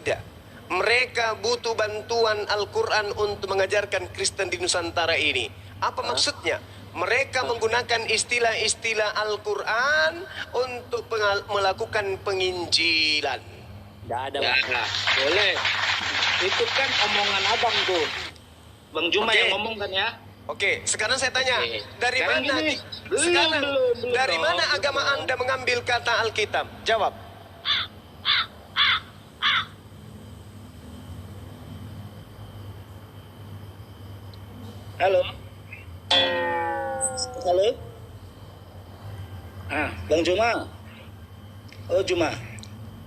Tidak. Mereka butuh bantuan Al-Quran untuk mengajarkan Kristen di Nusantara ini. Apa maksudnya? Mereka menggunakan istilah-istilah Al-Quran untuk melakukan penginjilan. Nggak ada, Ya, Bang. boleh. Itu kan omongan abang tuh. Bang Juma Oke. yang ngomong kan ya? Oke, sekarang saya tanya, Oke. dari Sekarang mana gini, sekarang belum dari dong, mana agama belum. Anda mengambil kata Alkitab? Jawab. Halo? Halo? Bang Juma? Oh, Juma.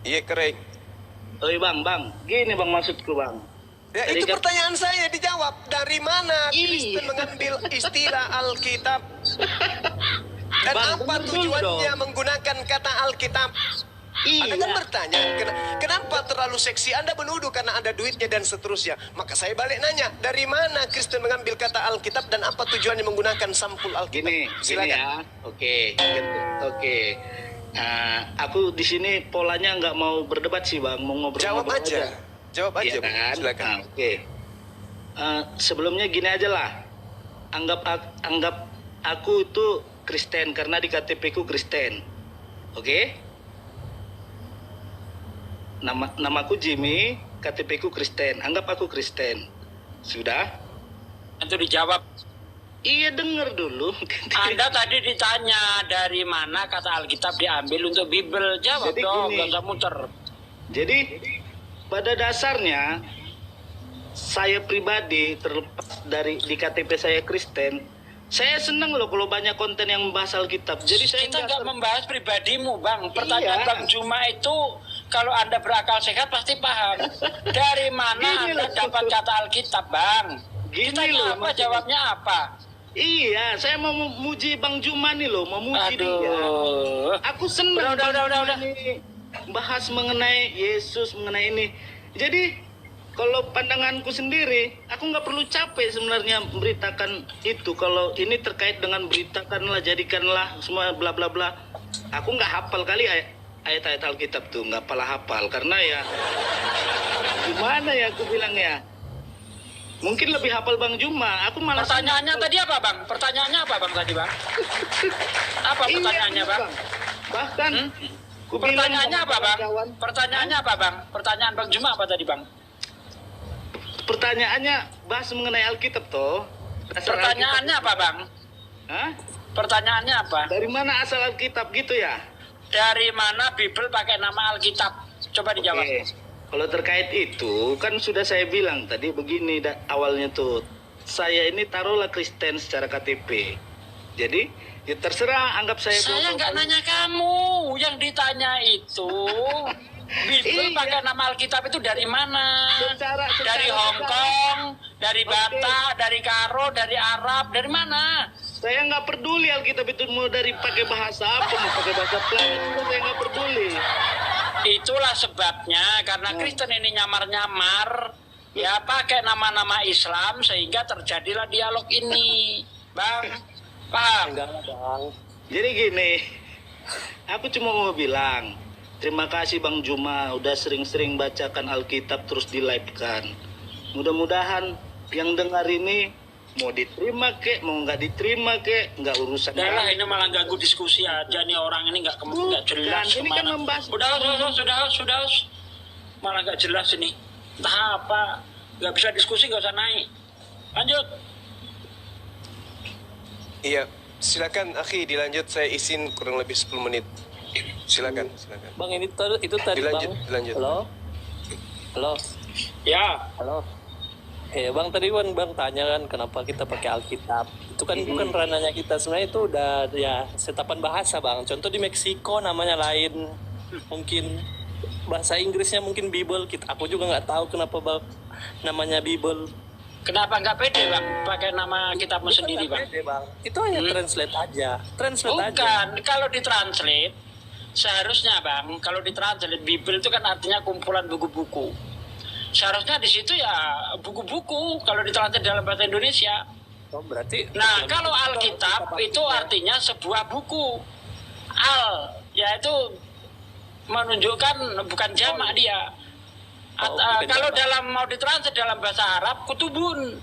Iya, keren. Oh, bang. Gini bang maksudku bang. Ya, Tadi itu kan- pertanyaan saya dijawab. Dari mana Iya. Kristen mengambil istilah Alkitab? Dan Bang, apa betul tujuannya dong. menggunakan kata Alkitab? Anda kan bertanya, kenapa terlalu seksi? Anda menuduh karena ada duitnya dan seterusnya. Maka saya balik nanya, dari mana Kristen mengambil kata Alkitab dan apa tujuannya menggunakan sampul Alkitab? Gini Silakan. ya. Oke. Aku di sini polanya nggak mau berdebat sih bang, mau ngobrol. Jawab aja. Jawab aja, Iya Bang. kan? Silakan. Oke. Sebelumnya gini aja lah. Anggap aku itu Kristen karena di KTP ku Kristen. Oke? Namaku Jimmy, KTP ku Kristen. Anggap aku Kristen. Sudah? Itu dijawab. Iya, denger dulu. Anda tadi ditanya dari mana kata Alkitab diambil untuk Bible. Jawab Jadi dong, gini. nggak usah muter. Jadi pada dasarnya saya pribadi terlepas dari di KTP saya Kristen, saya seneng loh kalau banyak konten yang membahas Alkitab. Jadi saya Kita nggak membahas pribadimu, Bang. Pertanyaan Iya. Bang Juma itu, kalau Anda berakal sehat pasti paham. Dari mana Gini Anda loh. dapat kata Alkitab, Bang? Gini Ditanya loh, apa, maksudnya. jawabnya apa? Iya, saya mau memuji Bang Juma nih loh, memuji dia. Aduh. Aku seneng Udah. Bang Juma nih bahas mengenai Yesus, mengenai ini. Jadi kalau pandanganku sendiri, aku nggak perlu capek sebenarnya memberitakan itu. Kalau ini terkait dengan beritakanlah, jadikanlah, semua bla bla bla. Aku nggak hafal kali ayat-ayat Alkitab tuh, nggak pala hafal. Karena ya, gimana ya aku bilang ya. Mungkin lebih hafal Bang Juma. Aku malah Pertanyaannya tadi apa, Bang? Pertanyaannya apa, Bang, tadi, Bang? Apa Iya, pertanyaannya, bener, Bang? Bahkan ku bilang Pertanyaannya sama apa, Bang? kawan-kawan, Pertanyaannya apa, Bang? Pertanyaan Bang Juma apa tadi, Bang? pertanyaannya bahas mengenai Alkitab toh. Dasar Pertanyaannya apa, Bang? Alkitab. Hah? Pertanyaannya apa? Dari mana asal Alkitab gitu ya? Dari mana Bible pakai nama Alkitab? Coba dijawab. Oke. Kalau terkait itu kan sudah saya bilang tadi begini awalnya tuh. Saya ini taruhlah Kristen secara KTP. Jadi ya terserah anggap saya Saya nggak nanya kamu, yang ditanya itu Bible Iya. pakai nama Alkitab itu dari mana? Secara- Dari Hong Kong, dari Batak, dari Karo, dari Arab, dari mana? Saya nggak peduli Alkitab itu mau dari pakai bahasa apa, mau pakai bahasa Pelayu, saya nggak peduli. Itulah sebabnya karena Kristen ini nyamar-nyamar, ya pakai nama-nama Islam sehingga terjadilah dialog ini, Bang. Paham? Enggak, Bang. Jadi gini, aku cuma mau bilang, terima kasih Bang Juma udah sering-sering bacakan Alkitab terus di live-kan. Mudah-mudahan yang dengar ini mau diterima kek, mau nggak diterima kek, nggak urusan. Udah lah, ini malah ganggu diskusi aja nih orang ini nggak jelas Bukan, ini kan kemana. membahas- Sudah, malah nggak jelas ini. Entah apa, nggak bisa diskusi, nggak usah naik. Lanjut. Iya, silakan akhi dilanjut, saya izin kurang lebih 10 menit. Silakan. Bang, itu tadi, Dilanjut, Bang. dilanjut. Halo. Ya, Halo. Bang, tadi kan Bang tanya kan kenapa kita pakai Alkitab. Itu kan bukan ranahnya kita. Sebenarnya itu udah ya setapan bahasa, Bang. Contoh di Meksiko namanya lain. Mungkin bahasa Inggrisnya mungkin Bible. Aku juga nggak tahu kenapa Bang namanya Bible. kenapa nggak pede, Bang, pakai nama kitabmu Itu kan sendiri, nggak Bang? pede, Bang. Itu hanya translate aja. Translate aja. Bukan, kalau ditranslate, seharusnya Bang, kalau ditranslate Bible itu kan artinya kumpulan buku-buku. Seharusnya di situ ya buku-buku kalau ditranslate dalam bahasa Indonesia. Oh, berarti. Nah, kalau Alkitab itu artinya sebuah buku. Al, yaitu menunjukkan bukan jamak dia. Kalau mau ditranslate dalam bahasa Arab, kutubun.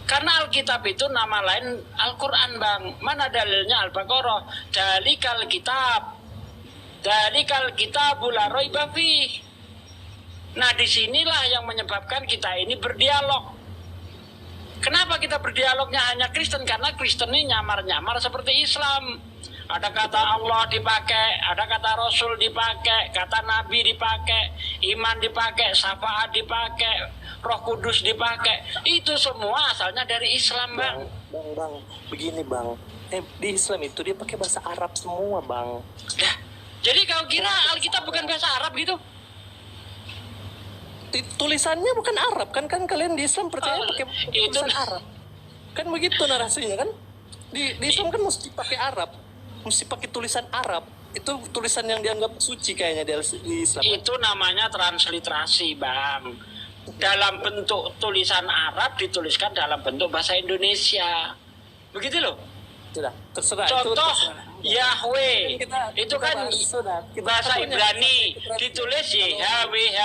Karena Alkitab itu nama lain Al-Quran, Bang. Mana dalilnya? Al-Baqarah. Dalikal kitabu la raiba fih. Nah, disinilah yang menyebabkan kita ini berdialog. Kenapa kita berdialognya hanya Kristen? Karena Kristen ini nyamar-nyamar seperti Islam. Ada kata Allah dipakai, ada kata Rasul dipakai, kata Nabi dipakai, iman dipakai, syafaat dipakai, Roh Kudus dipakai. Itu semua asalnya dari Islam, Bang. Bang, begini Bang. Di Islam itu dia pakai bahasa Arab semua, Bang. Nah, jadi kau kira Alkitab bukan bahasa Arab gitu? Tulisannya bukan Arab kan kalian di Islam percaya pakai tulisan Arab. Kan begitu narasinya kan? Di Islam kan mesti pakai Arab. Mesti pakai tulisan Arab. Itu tulisan yang dianggap suci kayaknya di Islam. Itu namanya transliterasi, Bang. Dalam bentuk tulisan Arab dituliskan dalam bentuk bahasa Indonesia. Begitu loh. Sudah, terserah. Contoh Yahweh itu kan bahasa punya Ibrani ditulis YHWH,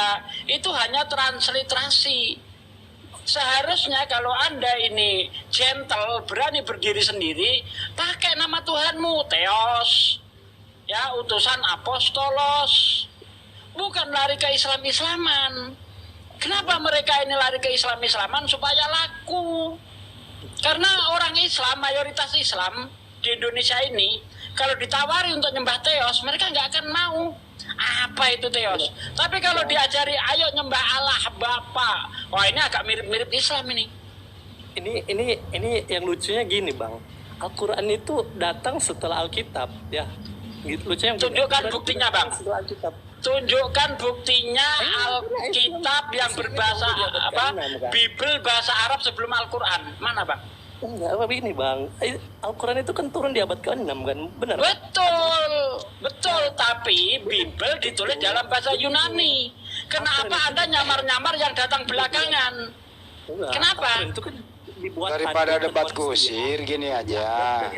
itu hanya transliterasi. Seharusnya kalau Anda ini gentle, berani berdiri sendiri, pakai nama Tuhanmu, Theos, ya, utusan apostolos, bukan lari ke Islam-Islaman. Kenapa mereka ini lari ke Islam-Islaman? Supaya laku. Karena orang Islam, mayoritas Islam di Indonesia ini, kalau ditawari untuk nyembah Theos, mereka nggak akan mau. Apa itu Theos? Tapi kalau diajari, ayo nyembah Allah Bapa, wah ini agak mirip-mirip Islam ini. Ini yang lucunya gini, Bang. Al-Quran itu datang setelah Alkitab, ya. Gitu lucunya. Tunjukkan buktinya, Bang. Setelah Alkitab. Tunjukkan buktinya Alkitab yang berbahasa Bible bahasa Arab sebelum Al-Quran. Mana, Bang? Enggak, tapi ini Bang, Al-Quran itu kan turun di abad ke-6 kan, benar? Betul, tapi Bible ditulis dalam bahasa Yunani. Kenapa Anda nyamar-nyamar yang datang belakangan? Kenapa? Itu kan dibuat daripada debat kusir, gini aja.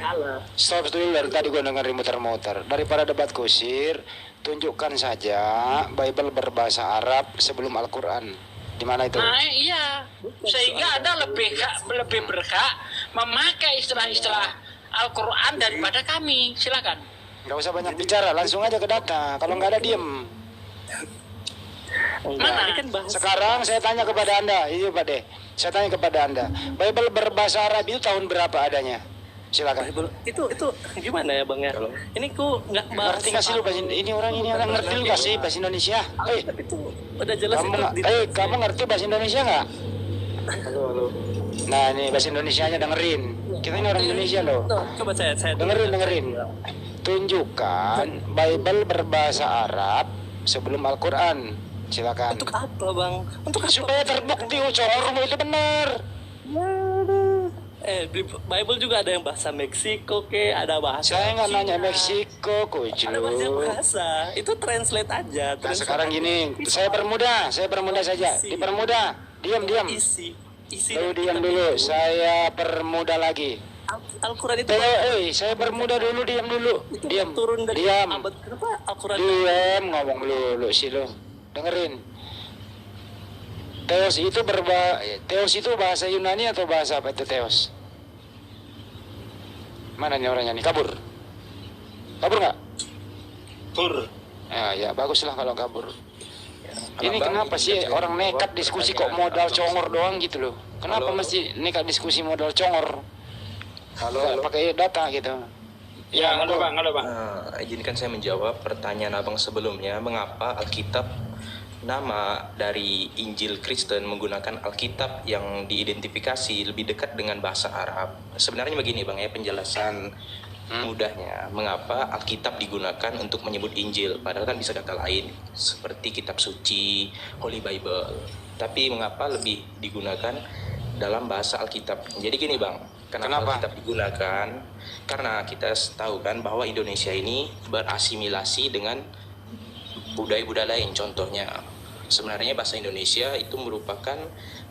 Stop dulu, dari tadi gue dengerin muter-muter. Daripada debat kusir, tunjukkan saja Bible berbahasa Arab sebelum Al-Quran. Di mana itu? Nah, iya. Sehingga Anda lebih berhak memakai istilah-istilah Al-Quran daripada kami. Silakan. Nggak usah banyak bicara, langsung aja ke data. Kalau nggak ada diem. Mana? Sekarang saya tanya kepada Anda, ini Pak De. Saya tanya kepada Anda, Bible berbahasa Arab itu tahun berapa adanya? Silakan. Itu gimana ya Bang ya? Ini ku nggak ngerti nggak sih lu bahasa ini orang ngerti lu nggak sih bahasa Indonesia? Itu udah jelas kamu ngerti bahasa Indonesia nggak? Halo. Nah ini bahasa Indonesianya dengerin. Kita ini orang Indonesia loh. Coba saya dengerin. Tunjukkan Bible berbahasa Arab sebelum Al-Quran. Silakan. Untuk apa Bang? Untuk apa? Supaya terbukti ucormu itu benar. Di Bible juga ada yang bahasa Meksiko ada bahasa. Saya nggak nanya Cina. Meksiko, kucu. Ada bahasa. Itu translate aja. Nah, sekarang gini, saya permudah saja. Dipermudah. Diam. Isi. Lu diam dulu. Saya permudah lagi. Al-Quran itu. Saya permudah dulu. Diam dulu. Diam. Turun dari diam. abad berapa? Al-Quran. Diam, ngomong dulu sih lu. Dengerin. Theos itu bahasa Yunani atau bahasa apa itu Theos? Mana nih orangnya nih? Kabur nggak? Ya baguslah kalau kabur. Ini kenapa sih orang nekat diskusi kok modal congor doang gitu loh? Kenapa mesti nekat diskusi modal congor? Halo. Pakai data gitu. Ya, halo Bang. Izinkan saya menjawab pertanyaan abang sebelumnya, mengapa Alkitab, nama dari Injil Kristen menggunakan Alkitab yang diidentifikasi lebih dekat dengan bahasa Arab. Sebenarnya begini Bang ya, penjelasan mudahnya mengapa Alkitab digunakan untuk menyebut Injil, padahal kan bisa kata lain seperti kitab suci, Holy Bible. Tapi mengapa lebih digunakan dalam bahasa Alkitab? Jadi gini Bang, kenapa Alkitab digunakan? Karena kita tahu kan bahwa Indonesia ini berasimilasi dengan budaya-budaya lain. Contohnya sebenarnya bahasa Indonesia itu merupakan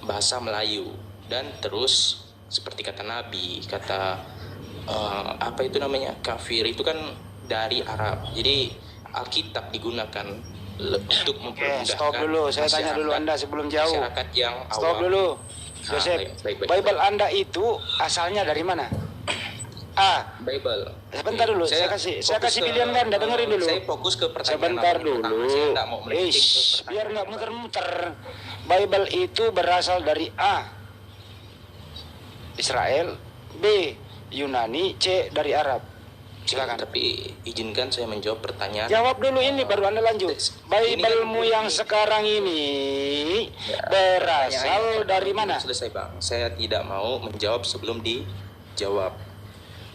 bahasa Melayu, dan terus seperti kata Nabi, kata kafir itu kan dari Arab. Jadi Alkitab digunakan untuk Oke, mempermudahkan stop dulu. Saya tanya dulu masyarakat- Anda sebelum jauh. masyarakat yang awam. Stop dulu. Joseph, baik. Bible Anda itu asalnya dari mana? A. Bible. Sebentar dulu, saya kasih fokus pilihan Anda, dengerin dulu. Saya fokus ke pertanyaan Sebentar abang yang pertama. dulu. Saya nggak mau melenceng ke Ish, pertanyaan. biar nggak muter-muter. Bible itu berasal dari A. Israel, B. Yunani, C. dari Arab. Silakan. Tapi izinkan saya menjawab pertanyaan. Jawab dulu ini baru Anda lanjut. Bible-mu yang sekarang ini berasal dari mana? Selesai bang. Saya tidak mau menjawab sebelum dijawab.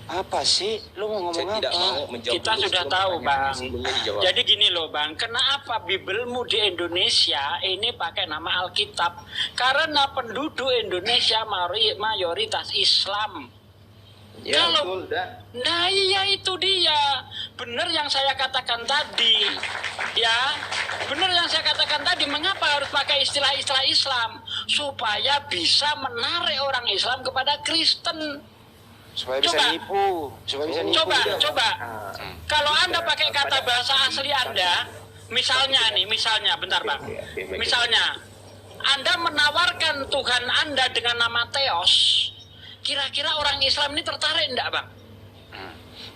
Apa sih? Lu mau Saya ngomong tidak apa? mau menjawab. Kita dulu sudah sebelum tahu, pertanyaan Bang. sebelumnya dijawab. Jadi gini loh Bang, kenapa Bibelmu di Indonesia ini pakai nama Alkitab? Karena penduduk Indonesia mayoritas Islam. Ya, Kalau- betul, dan Nah iya itu dia. Benar yang saya katakan tadi. Ya, benar yang saya katakan tadi. Mengapa harus pakai istilah-istilah Islam? Supaya bisa menarik orang Islam kepada Kristen. Supaya bisa Coba. nipu, supaya bisa nipu. Coba. Ah, Kalau Anda pakai kata bahasa asli Anda, misalnya, bentar Bang. Oke, baik. Misalnya, Anda menawarkan Tuhan Anda dengan nama Theos, kira-kira orang Islam ini tertarik enggak Bang?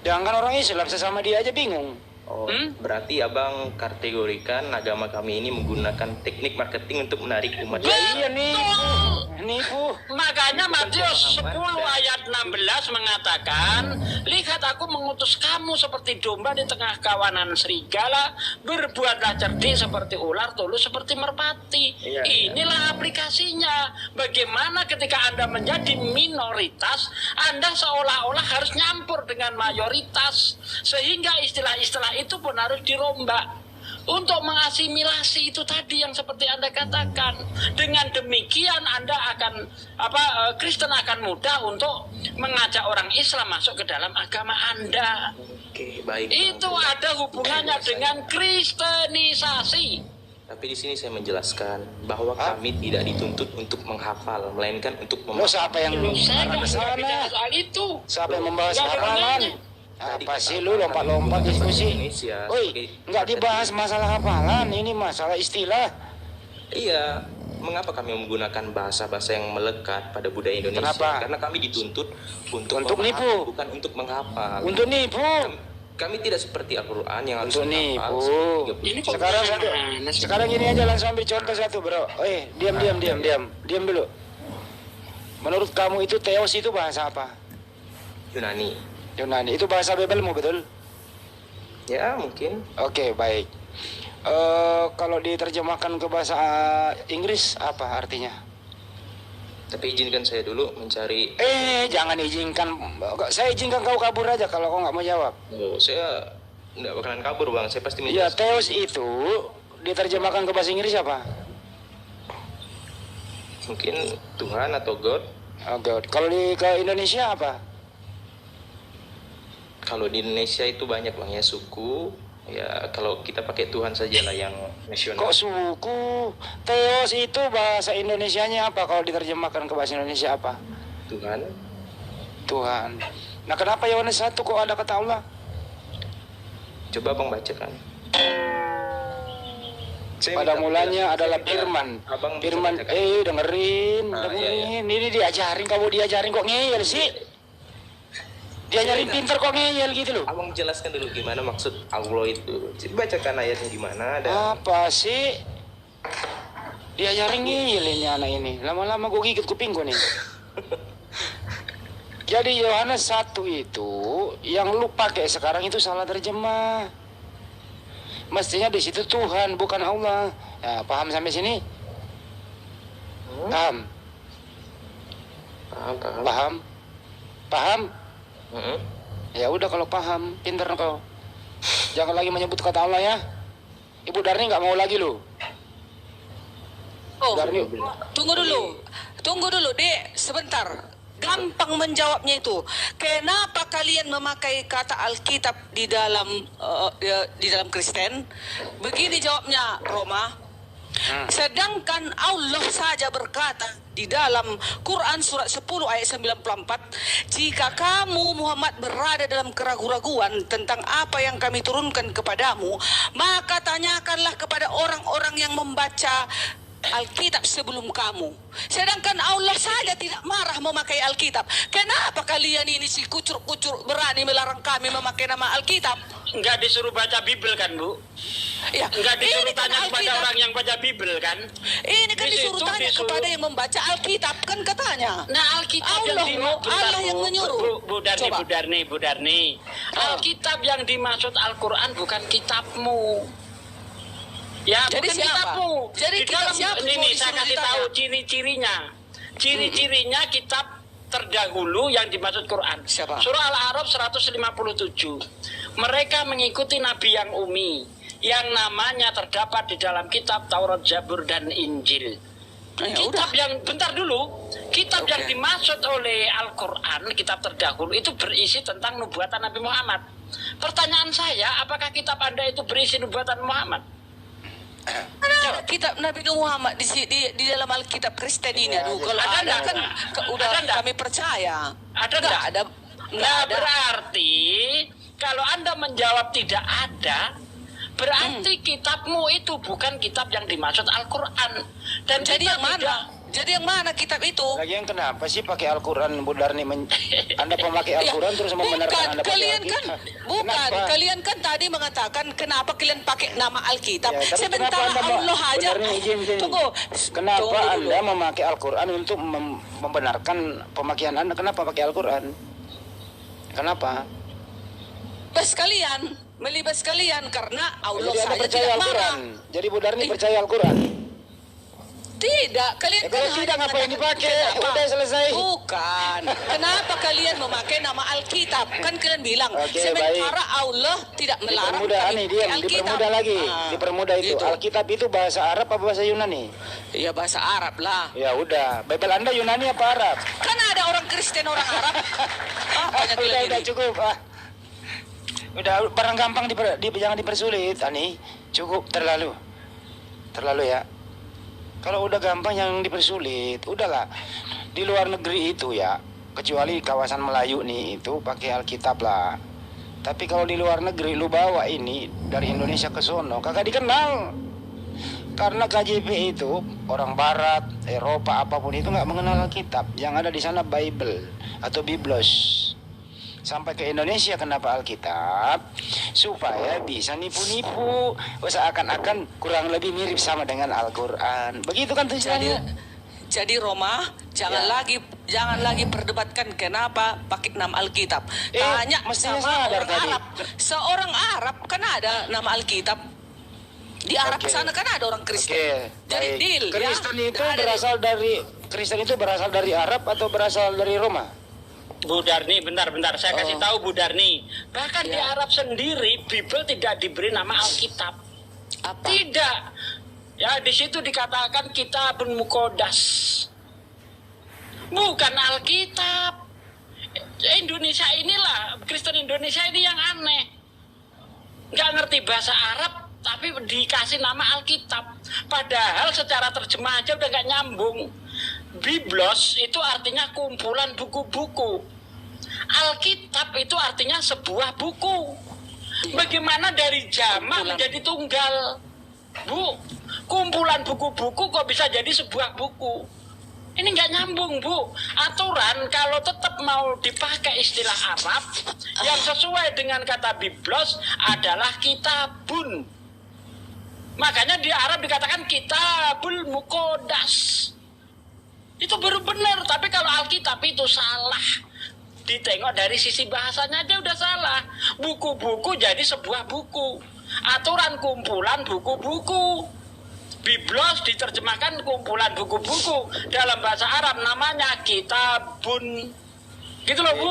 Jangan kan orang Islam sesama dia aja bingung. Oh, Hmm? berarti abang kategorikan agama kami ini menggunakan teknik marketing untuk menarik umat. Ya iya nipu. Makanya Matius 10 ayat 16 mengatakan, lihat aku mengutus kamu seperti domba di tengah kawanan serigala, berbuatlah cerdik seperti ular, tulus seperti merpati. Iya. Inilah aplikasinya. Bagaimana ketika Anda menjadi minoritas, Anda seolah-olah harus nyampur dengan mayoritas. Sehingga istilah-istilah itu pun harus dirombak. Untuk mengasimilasi itu tadi yang seperti Anda katakan. Dengan demikian Anda akan Kristen akan mudah untuk mengajak orang Islam masuk ke dalam agama Anda. Oke, baik. Itu ada hubungannya dengan kristenisasi. Tapi di sini saya menjelaskan bahwa kami tidak dituntut untuk menghafal, melainkan untuk Lo siapa yang Loh, saya arah nggak ke sana? bicara soal itu. Siapa yang membahas Nggak ada hafalan? gunanya. Apa sih lu lompat-lompat diskusi? Indonesia Woi, sebagai nggak dibahas masalah hafalan, ini masalah istilah. Iya, mengapa kami menggunakan bahasa-bahasa yang melekat pada budaya Indonesia? Kenapa? Karena kami dituntut untuk Untuk memahami, nipu. bukan untuk menghafal. Untuk nipu. Kami tidak seperti Al-Quran yang harus Untuk menghafal nipu. seperti 30 Ini Sekarang sekarang gini aja langsung ambil contoh satu, Bro. Diam dulu. Menurut kamu itu Theos itu bahasa apa? Yunani. Yunani. Itu bahasa Bible-mu, betul? Ya, mungkin. Oke, baik. Kalau diterjemahkan ke bahasa Inggris apa artinya? Tapi izinkan saya dulu mencari. Jangan izinkan. Saya izinkan kau kabur aja kalau kau nggak mau jawab. Oh, saya nggak bakalan kabur bang. Saya pasti Ya, menjelaskan. Theos itu diterjemahkan ke bahasa Inggris apa? Mungkin Tuhan atau God. Oh, God. Kalau ke Indonesia apa? Kalau di Indonesia itu banyak bang ya suku. Ya kalau kita pakai Tuhan sajalah yang nasional. Kok suku? Theos itu bahasa Indonesianya apa? Kalau diterjemahkan ke bahasa Indonesia apa? Tuhan. Tuhan. Nah, kenapa Yohanes 1 kok ada kata Allah? Coba bang bacakan. Saya Pada minta mulanya penjelasan. adalah Saya minta firman. abang bisa Firman, bacakan. dengerin. Iya. Ini diajarin, kamu diajarin kok ngeyel sih? Diajarin pinter kok ngeyel gitu loh. Abang jelaskan dulu gimana maksud Allah itu. Jadi bacakan ayatnya gimana dan Apa sih? Diajarin ngeyel ini anak ini. Lama-lama gue gigit kupingku nih. Jadi Yohanes 1 itu yang lu pakai sekarang itu salah terjemah. Mestinya di situ Tuhan bukan Allah. Ya, paham sampai sini? Paham? paham. Paham? Paham? Mm-mm. Ya udah kalau paham, pinter kau. Jangan lagi menyebut kata Allah ya. Ibu Darni nggak mau lagi lu. Oh, Darni, tunggu dulu, Dek, sebentar. Gampang menjawabnya itu. Kenapa kalian memakai kata Alkitab di dalam Kristen? Begini jawabnya, Roma. Sedangkan Allah saja berkata di dalam Quran surat 10 ayat 94, jika kamu Muhammad berada dalam keraguan-raguan tentang apa yang kami turunkan kepadamu, maka tanyakanlah kepada orang yang membaca Alkitab sebelum kamu. Sedangkan Allah saja tidak marah memakai Alkitab. Kenapa kalian ini si kucur-kucur berani melarang kami memakai nama Alkitab? Enggak disuruh baca Bible kan, Bu? Ya, Enggak disuruh ini kan tanya kepada Alkitab. orang yang baca Bible kan? Ini kan Di situ disuruh tanya disuruh- kepada yang membaca Alkitab kan katanya. Nah, Alkitab Allah, bentar, Allah yang Bu. menyuruh. Bu Darni, Coba. Bu Darni. Oh. Alkitab yang dimaksud Al-Quran bukan kitabmu. Ya, Jadi bukan siapa? kitabmu. Jadi Di kitab dalam siapa? ini Mau saya disuruh kasih ditanya? tahu ciri-cirinya. Ciri-cirinya kitab terdahulu yang dimaksud Quran. Siapa? Surah Al-A'raf 157. Mereka mengikuti nabi yang umi, yang namanya terdapat di dalam kitab Taurat, Zabur, dan Injil. Ya Kitab udah. yang bentar dulu, kitab Oke. yang dimaksud oleh Al-Quran, kitab terdahulu itu berisi tentang nubuatan Nabi Muhammad. Pertanyaan saya, apakah kitab Anda itu berisi nubuatan Muhammad? Ada kitab Nabi Muhammad di dalam Alkitab Kristen ini. Aduh, kalau Ada ada enggak? kan udah Ada enggak? kami percaya. Ada Enggak enggak? ada. Enggak Nah, ada. berarti kalau Anda menjawab tidak ada, berarti kitabmu itu bukan kitab yang dimaksud Al-Quran. Dan Jadi kita yang mana? tidak- Jadi yang mana kitab itu? Lagian kenapa sih pakai Al-Quran, Bu Darni? Anda pemakai Al-Quran terus membenarkan bukan, Anda pakai kalian kan Alkitab? bukan, Kenapa? kalian kan tadi mengatakan kenapa kalian pakai nama Alkitab. Ya, tapi Sementara kenapa Anda Allah aja. Bu Darni, izin. Tunggu. Kenapa Tunggu dulu. Anda memakai Al-Quran untuk membenarkan pemakaian Anda? Kenapa pakai Al-Quran? Kenapa? Bebas kalian, melibas kalian karena Allah Jadi Anda saja percaya tidak Al-Quran? marah. Jadi Bu Darni percaya Al-Quran? Tidak, kalian Ya, kalau kan tidak hanya ngapain mengatakan dipakai? kenapa? Udah selesai. Bukan. Kenapa kalian memakai nama Alkitab? Kan kalian bilang Oke, sementara Allah tidak melarang Dipermudah kami nih, pakai diam. Alkitab. Dipermudah lagi. Ah, Dipermudah itu. gitu. Alkitab itu bahasa Arab apa bahasa Yunani? Ya bahasa Arab lah. Ya udah. Bible Anda Yunani apa Arab? Kan ada orang Kristen, orang Arab. Banyak udah lagi. cukup. Udah barang gampang jangan dipersulit, Ani. Cukup terlalu ya. Kalau udah gampang yang dipersulit, udahlah. Di luar negeri itu ya, kecuali kawasan Melayu nih itu pakai Alkitab lah. Tapi kalau di luar negeri lu bawa ini dari Indonesia ke sono, kagak dikenal. Karena KJP itu orang Barat, Eropa apapun itu nggak mengenal Alkitab. Yang ada di sana Bible atau Biblos. Sampai ke Indonesia kenapa Alkitab? Supaya bisa nipu-nipu, seakan-akan kurang lebih mirip sama dengan Al-Quran. Begitu kan tujuannya? Jadi Roma, jangan lagi perdebatkan kenapa pakai nama Alkitab. Tanya mestinya sama sadar orang tadi. Arab. Seorang Arab kan ada nama Alkitab. Di Arab Oke. sana kan ada orang Kristen. Jadi baik. deal Kristen ya. itu Nggak ada berasal dari Arab atau berasal dari Roma? Bu Darni, bentar, saya kasih tahu Bu Darni. Bahkan di Ya. Arab sendiri, Bible tidak diberi nama Alkitab. apa? Tidak. Ya, di situ dikatakan Kitabun Muqaddas. Bukan Alkitab. Indonesia inilah, Kristen Indonesia ini yang aneh. Nggak ngerti bahasa Arab, tapi dikasih nama Alkitab. Padahal secara terjemah aja udah nggak nyambung. Biblos itu artinya kumpulan buku-buku. Alkitab itu artinya sebuah buku. Bagaimana dari jamak menjadi tunggal? Bu, kumpulan buku-buku kok bisa jadi sebuah buku? Ini nggak nyambung, Bu. Aturan kalau tetap mau dipakai istilah Arab, yang sesuai dengan kata Biblos adalah kitabun. Makanya di Arab dikatakan Kitabul Muqaddas. Itu baru benar, tapi kalau Alkitab itu salah. Ditengok dari sisi bahasanya aja udah salah. Buku-buku jadi sebuah buku. Aturan kumpulan buku-buku. Biblos diterjemahkan kumpulan buku-buku. Dalam bahasa Arab namanya kitabun. Gitu loh, Bu.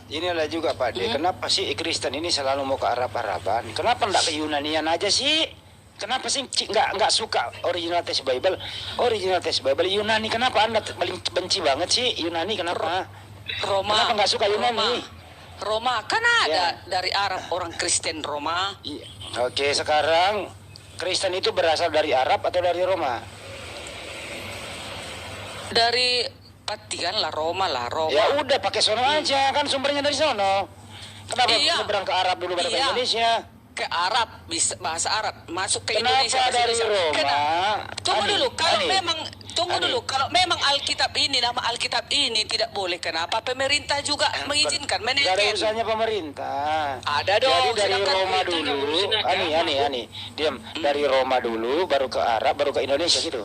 Inilah juga Pak De. Kenapa sih Kristen ini selalu mau ke Arab-Araban? Kenapa enggak ke Yunanian aja sih? Kenapa sih nggak suka original text Bible? Original text Bible Yunani. Kenapa Anda paling benci banget sih Yunani? Kenapa? Roma. Kenapa nggak suka Yunani? Roma kan ada Ya. dari Arab orang Kristen Roma. Iya. Oke, sekarang Kristen itu berasal dari Arab atau dari Roma? Dari Vatikan lah, Roma lah, Roma. Ya udah pakai sono aja, kan sumbernya dari sono. Kenapa Iya. nyebrang ke Arab dulu baru ke Iya. Indonesia? ke Arab, bisa bahasa Arab, masuk ke Kenapa Indonesia. bahasa dari Indonesia. Roma? Tunggu Ani, dulu, kalau Ani. memang tunggu Ani. dulu, kalau memang Alkitab ini, nama Alkitab ini tidak boleh, kenapa pemerintah juga mengizinkan, Gak ada menaikkan? urusannya pemerintah. Ada dong, Jadi dari sedangkan Roma itu dulu, ngurusin agama, Ani, diam. Dari Roma dulu, baru ke Arab, baru ke Indonesia gitu.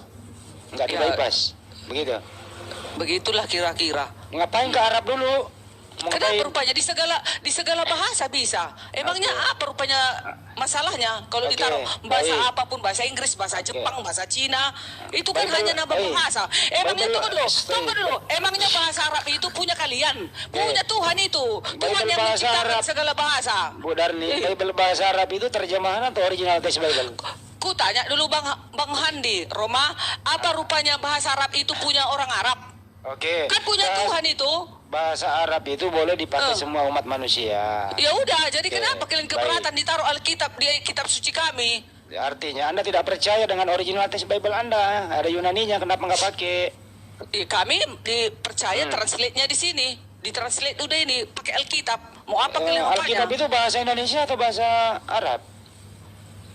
Nggak di Ya. bypass, begitu. Begitulah kira-kira. Ngapain ke Arab dulu? Mau Kenapa ngapain? rupanya di segala bahasa bisa? Emangnya apa rupanya masalahnya? Kalau Oke, ditaruh bahasa baik. apapun, bahasa Inggris, bahasa Oke. Jepang, bahasa Cina, itu kan Bible, hanya nama bahasa. Emangnya Bible, tunggu dulu. Emangnya bahasa Arab itu punya kalian, punya Tuhan itu. Tuhan Bible yang bahasa menciptakan Arab. segala bahasa. Bu Darni, Bible bahasa Arab itu terjemahan atau original text Bible? Ku tanya dulu Bang Handi, Roma, apa rupanya bahasa Arab itu punya orang Arab? Oke. Kan punya Tuhan itu. Bahasa Arab itu boleh dipakai semua umat manusia. Ya udah, jadi Oke, kenapa kalian keberatan ditaruh Alkitab di kitab suci kami? Artinya Anda tidak percaya dengan original text Bible Anda. Ada Yunaninya, kenapa nggak pakai? Kami dipercaya translate-nya di sini. Ditranslate udah ini pakai Alkitab. Mau apa kalian Alkitab itu bahasa Indonesia atau bahasa Arab?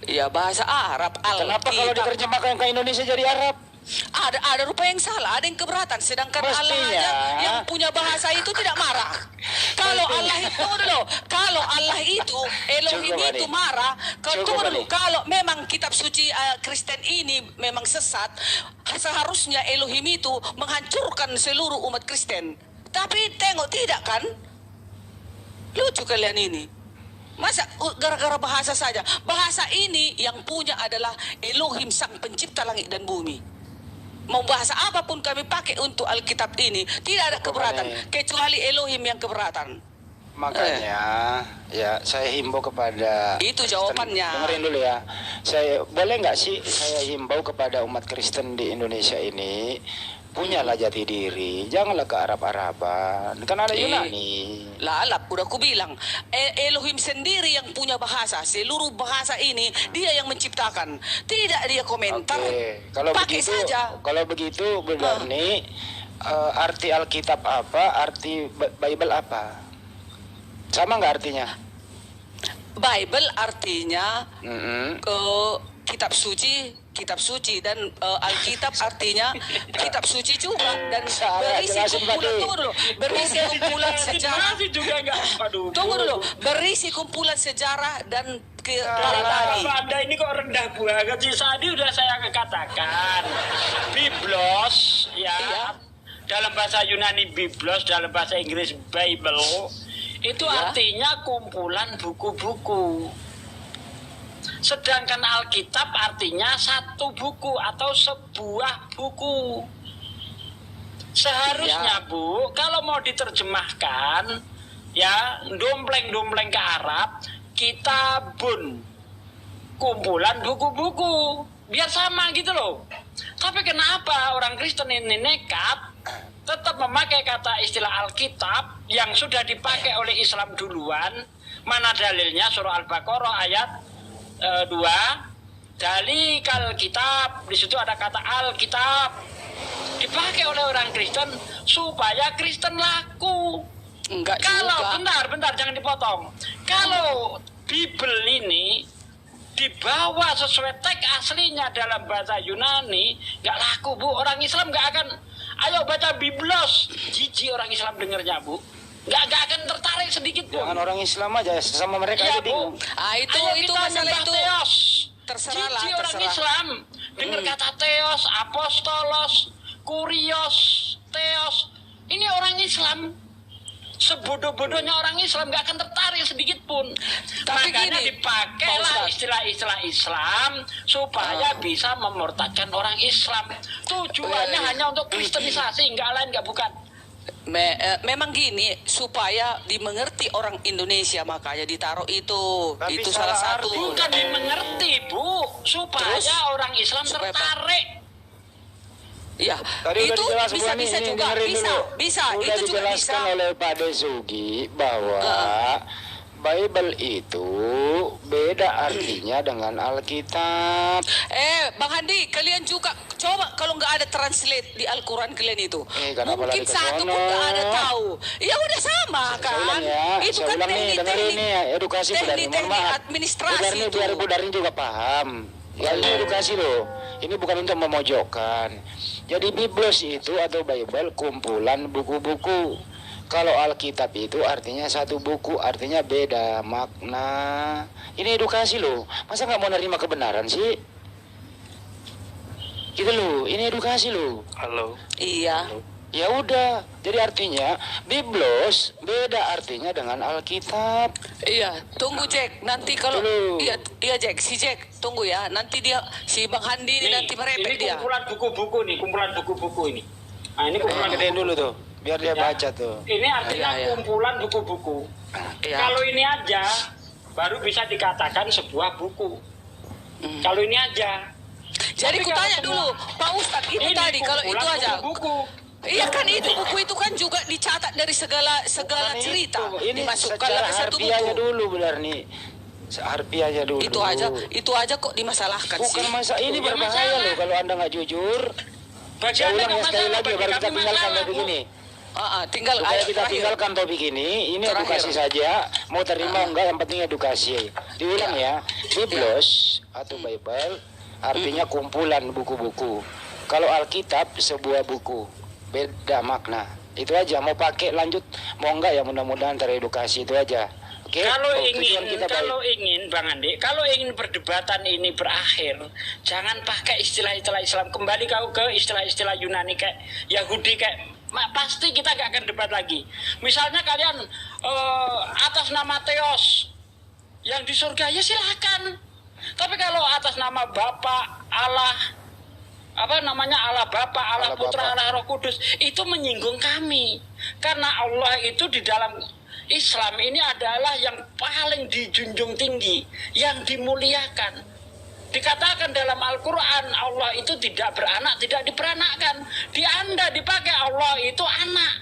Ya bahasa Arab. Kenapa kalau Alkitab. diterjemahkan ke Indonesia jadi Arab? Ada rupa yang salah, ada yang keberatan. Sedangkan Allah Mestinya. aja yang punya bahasa itu tidak marah. Kalau Allah itu tunggu dulu, kalau Allah itu Elohim Cukup, itu Ani. marah. Kalau Cukup, tunggu dulu, Ani. kalau memang kitab suci Kristen ini memang sesat, seharusnya Elohim itu menghancurkan seluruh umat Kristen. Tapi tengok tidak kan? Lucu kalian ini. Masa gara-gara bahasa saja? Bahasa ini yang punya adalah Elohim sang pencipta langit dan bumi. Mau bahasa apapun kami pakai untuk Alkitab ini, tidak ada keberatan. Ani. Kecuali Elohim yang keberatan. Makanya, ya saya himbau kepada Itu jawabannya. Dengerin dulu ya. Saya boleh nggak sih saya himbau kepada umat Kristen di Indonesia ini punyalah jati diri, janganlah ke Arab-Araban. Kan ada Yunani. Lalap, udah aku bilang. Elohim sendiri yang punya bahasa. Seluruh bahasa ini dia yang menciptakan. Tidak dia komentar. Oke, kalau Pakai begitu, saja. kalau begitu Berdarni, arti Alkitab apa, arti Bible apa? Sama nggak artinya? Bible artinya Mm-mm. kitab suci dan Alkitab artinya kitab suci juga dan Salah, berisi jelasin kumpulan lagi. tunggu dulu berisi kumpulan sejarah Masih juga enggak. Aduh. tunggu dulu berisi kumpulan sejarah dan para Kenapa nabi. Anda ini kok rendah banget sih? Tadi udah saya katakan. Biblos ya. Iya. Dalam bahasa Yunani Biblos, dalam bahasa Inggris Bible itu Iya. artinya kumpulan buku-buku. Sedangkan Alkitab artinya satu buku atau sebuah buku. Seharusnya Iya. Bu, kalau mau diterjemahkan ya dompleng-dompleng ke Arab, kitabun, kumpulan buku-buku, biar sama gitu loh. Tapi kenapa orang Kristen ini nekat tetap memakai kata istilah Alkitab yang sudah dipakai oleh Islam duluan? Mana dalilnya? Surah Al-Baqarah ayat 2. Dalikal kitab, di situ ada kata Alkitab, dipakai oleh orang Kristen supaya Kristen laku. Enggak Kalau juga. bentar jangan dipotong. Kalau Bible ini dibawa sesuai teks aslinya dalam bahasa Yunani, nggak laku Bu. Orang Islam nggak akan, ayo baca Biblos, jijik orang Islam dengernya Bu. Nggak akan tertarik sedikit pun. Jangan orang Islam aja, sesama mereka Iya aja bingung. Bu. Itu Ayo kita masalah nyembah itu. Theos. Terserah lah, Jijik orang terserah. Islam dengar kata Theos, Apostolos, Kurios, Theos. Ini orang Islam. Sebodoh-bodohnya orang Islam nggak akan tertarik sedikit pun. Tapi Makanya gini, dipakailah Pak Ustadz. istilah-istilah Islam supaya bisa memurtadkan orang Islam. Tujuannya hanya untuk kristenisasi, nggak lain nggak bukan. Memang gini supaya dimengerti orang Indonesia makanya ditaruh itu. Tapi Itu salah salah satu. arti. Bukan dimengerti Bu, supaya Terus? orang Islam Supaya apa? tertarik. Ya, Tadi udah itu dijelas Bu, bisa ini juga, dengerin bisa, dulu. bisa, Udah itu juga bisa. dijelaskan oleh Pak Desugi bahwa Bible itu beda artinya dengan Alkitab. Bang Handi, kalian juga coba kalau nggak ada translate di Al-Quran kalian itu, Kenapa mungkin lari ke satu pun sono? nggak ada tahu. Ya udah sama kan? Saya ulang ya, Itu saya kan ulang nih, dengerin teknik-teknik nih, edukasi Bu Darni, mohon teknik-teknik maaf. administrasi Bu Darni, itu. biar Bu Darni juga paham. Ya ini edukasi loh, ini bukan untuk memojokkan. Jadi Biblos itu atau Bible kumpulan buku-buku. Kalau Alkitab itu artinya satu buku, artinya beda makna. Ini edukasi loh, masa nggak mau nerima kebenaran sih? Gitu loh, ini edukasi loh. Halo. Iya. Ya udah, jadi artinya Biblos beda artinya dengan Alkitab. Iya, tunggu Jack. Nanti kalau Dulu. iya Jack, si Jack tunggu ya. Nanti dia si Bang Handi ini nanti merepek ini dia. kumpulan buku-buku nih, kumpulan buku-buku ini. Nah, ini kumpulan Gedein dulu tuh, biar dia baca tuh. Ini artinya Iya, iya. kumpulan buku-buku. Iya. Kalau ini aja baru bisa dikatakan sebuah buku. Kalau ini aja. Jadi Tapi ku kalau tanya semua- dulu, Pak Ustadz, itu Ini tadi kalau kumpulan itu aja. buku-buku. Iya kan itu buku itu kan juga dicatat dari segala Bukan cerita, itu. Ini dimasukkanlah secara ke satu harfiahnya buku. dulu benar nih. Harfiahnya dulu. Itu aja kok dimasalahkan sih. Bukan masa ini Bukan berbahaya masalah. loh kalau Anda nggak jujur. Bagi Saya Anda ulang ya nggak sekali masalah, lagi bagi baru kita kami tinggalkan masalah, topik Bu. ini. Tinggal Supaya ayat kita terakhir. tinggalkan topik ini Terakhir. edukasi saja. Mau terima enggak, yang penting edukasi. Diulang ya, Biblos atau Bible artinya kumpulan buku-buku. Kalau Alkitab sebuah buku, beda makna. Itu aja, mau pakai lanjut, mau enggak ya mudah-mudahan teredukasi itu aja. Oke? Kalau Tujuan ingin, kita baik. Bang Andi, kalau ingin perdebatan ini berakhir, jangan pakai istilah-istilah Islam. Kembali kau ke istilah-istilah Yunani kayak Yahudi kayak pasti kita gak akan debat lagi. Misalnya kalian atas nama Theos yang di surga ya silakan. Tapi kalau atas nama Bapa Allah, apa namanya, Allah Bapa, Allah Allah Putra, Bapa. Allah Roh Kudus, itu menyinggung kami. Karena Allah itu di dalam Islam ini adalah yang paling dijunjung tinggi, yang dimuliakan. Dikatakan dalam Al-Quran, Allah itu tidak beranak, tidak diperanakkan. Di Anda dipakai Allah itu anak.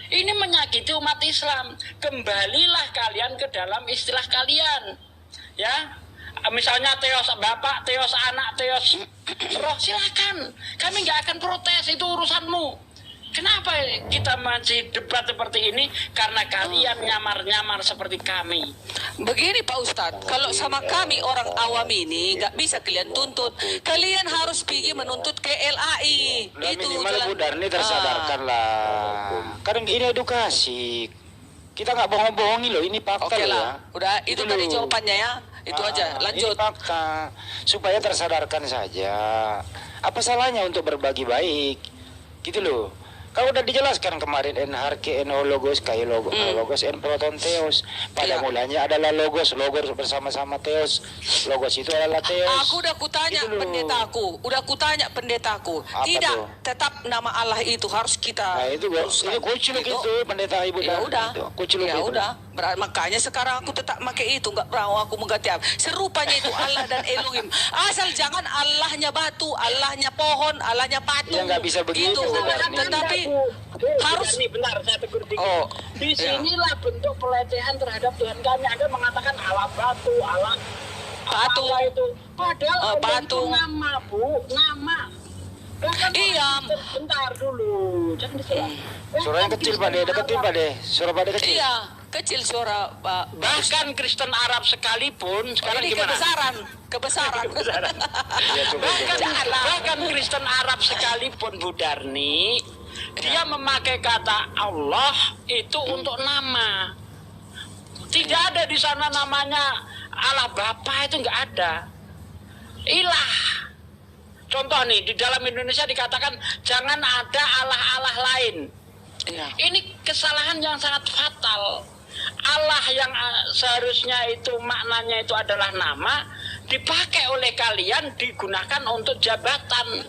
Ini menyakiti umat Islam. Kembalilah kalian ke dalam istilah kalian. Ya, misalnya Theos Bapak, Theos Anak, Theos Roh, silakan. Kami nggak akan protes, itu urusanmu. Kenapa kita masih debat seperti ini? Karena kalian nyamar-nyamar seperti kami. Begini Pak Ustadz, kalau sama kami orang awam ini nggak bisa kalian tuntut. Kalian harus pergi menuntut ke LAI. Udah Itu minimal jalan- Bu Darni tersadarkan lah. Kadang ini edukasi. Kita nggak bohong-bohongi loh, ini fakta Oke loh lah, ya. udah itu Itu tadi loh. jawabannya ya. Itu aja, lanjut. Ini fakta. Supaya tersadarkan saja. Apa salahnya untuk berbagi baik? Gitu loh. Kalau udah dijelaskan kemarin NHRK, Logos, Logos, Proton Theos. Iya. Pada mulanya adalah Logos bersama-sama Theos. Logos itu adalah Theos. Aku udah kutanya Gitu loh. pendetaku. Apa Tidak, tuh? tetap nama Allah itu harus kita Nah itu teruskan. ini kuculuk Gitu. itu pendeta ibu. Ya udah, Kuculuk ya itu. udah. Makanya sekarang aku tetap pakai itu, nggak mau aku mengganti apa. Serupanya itu Allah dan Elohim. Asal jangan Allahnya batu, Allahnya pohon, Allahnya patung. Ya, nggak bisa begitu, Gitu. Bu Darni. Tetapi harus. Nih, bentar, saya tegur dikit. Oh, Di sinilah bentuk pelecehan terhadap Tuhan kami. Anda mengatakan Allah batu, Allah Batu. Allah itu. Padahal Allah itu patung. nama, Bu, nama. Bahkan Iya. Bentar dulu, jangan diserang. Suaranya kecil Pak De, deketin Pak De. Suara Pak De kecil. Iya, kecil suara Pak. Bahkan Kristen Arab sekalipun sekarang Ini gimana? kebesaran. Ya, coba, Bahkan Kristen Arab sekalipun Bu Darni, dia memakai kata Allah itu untuk nama. Tidak ada di sana namanya Allah Bapa, itu nggak ada. Ilah. Contoh nih, di dalam Indonesia dikatakan jangan ada Allah-Allah lain. Iya. Ini kesalahan yang sangat fatal. Allah yang seharusnya itu maknanya itu adalah nama, dipakai oleh kalian digunakan untuk jabatan.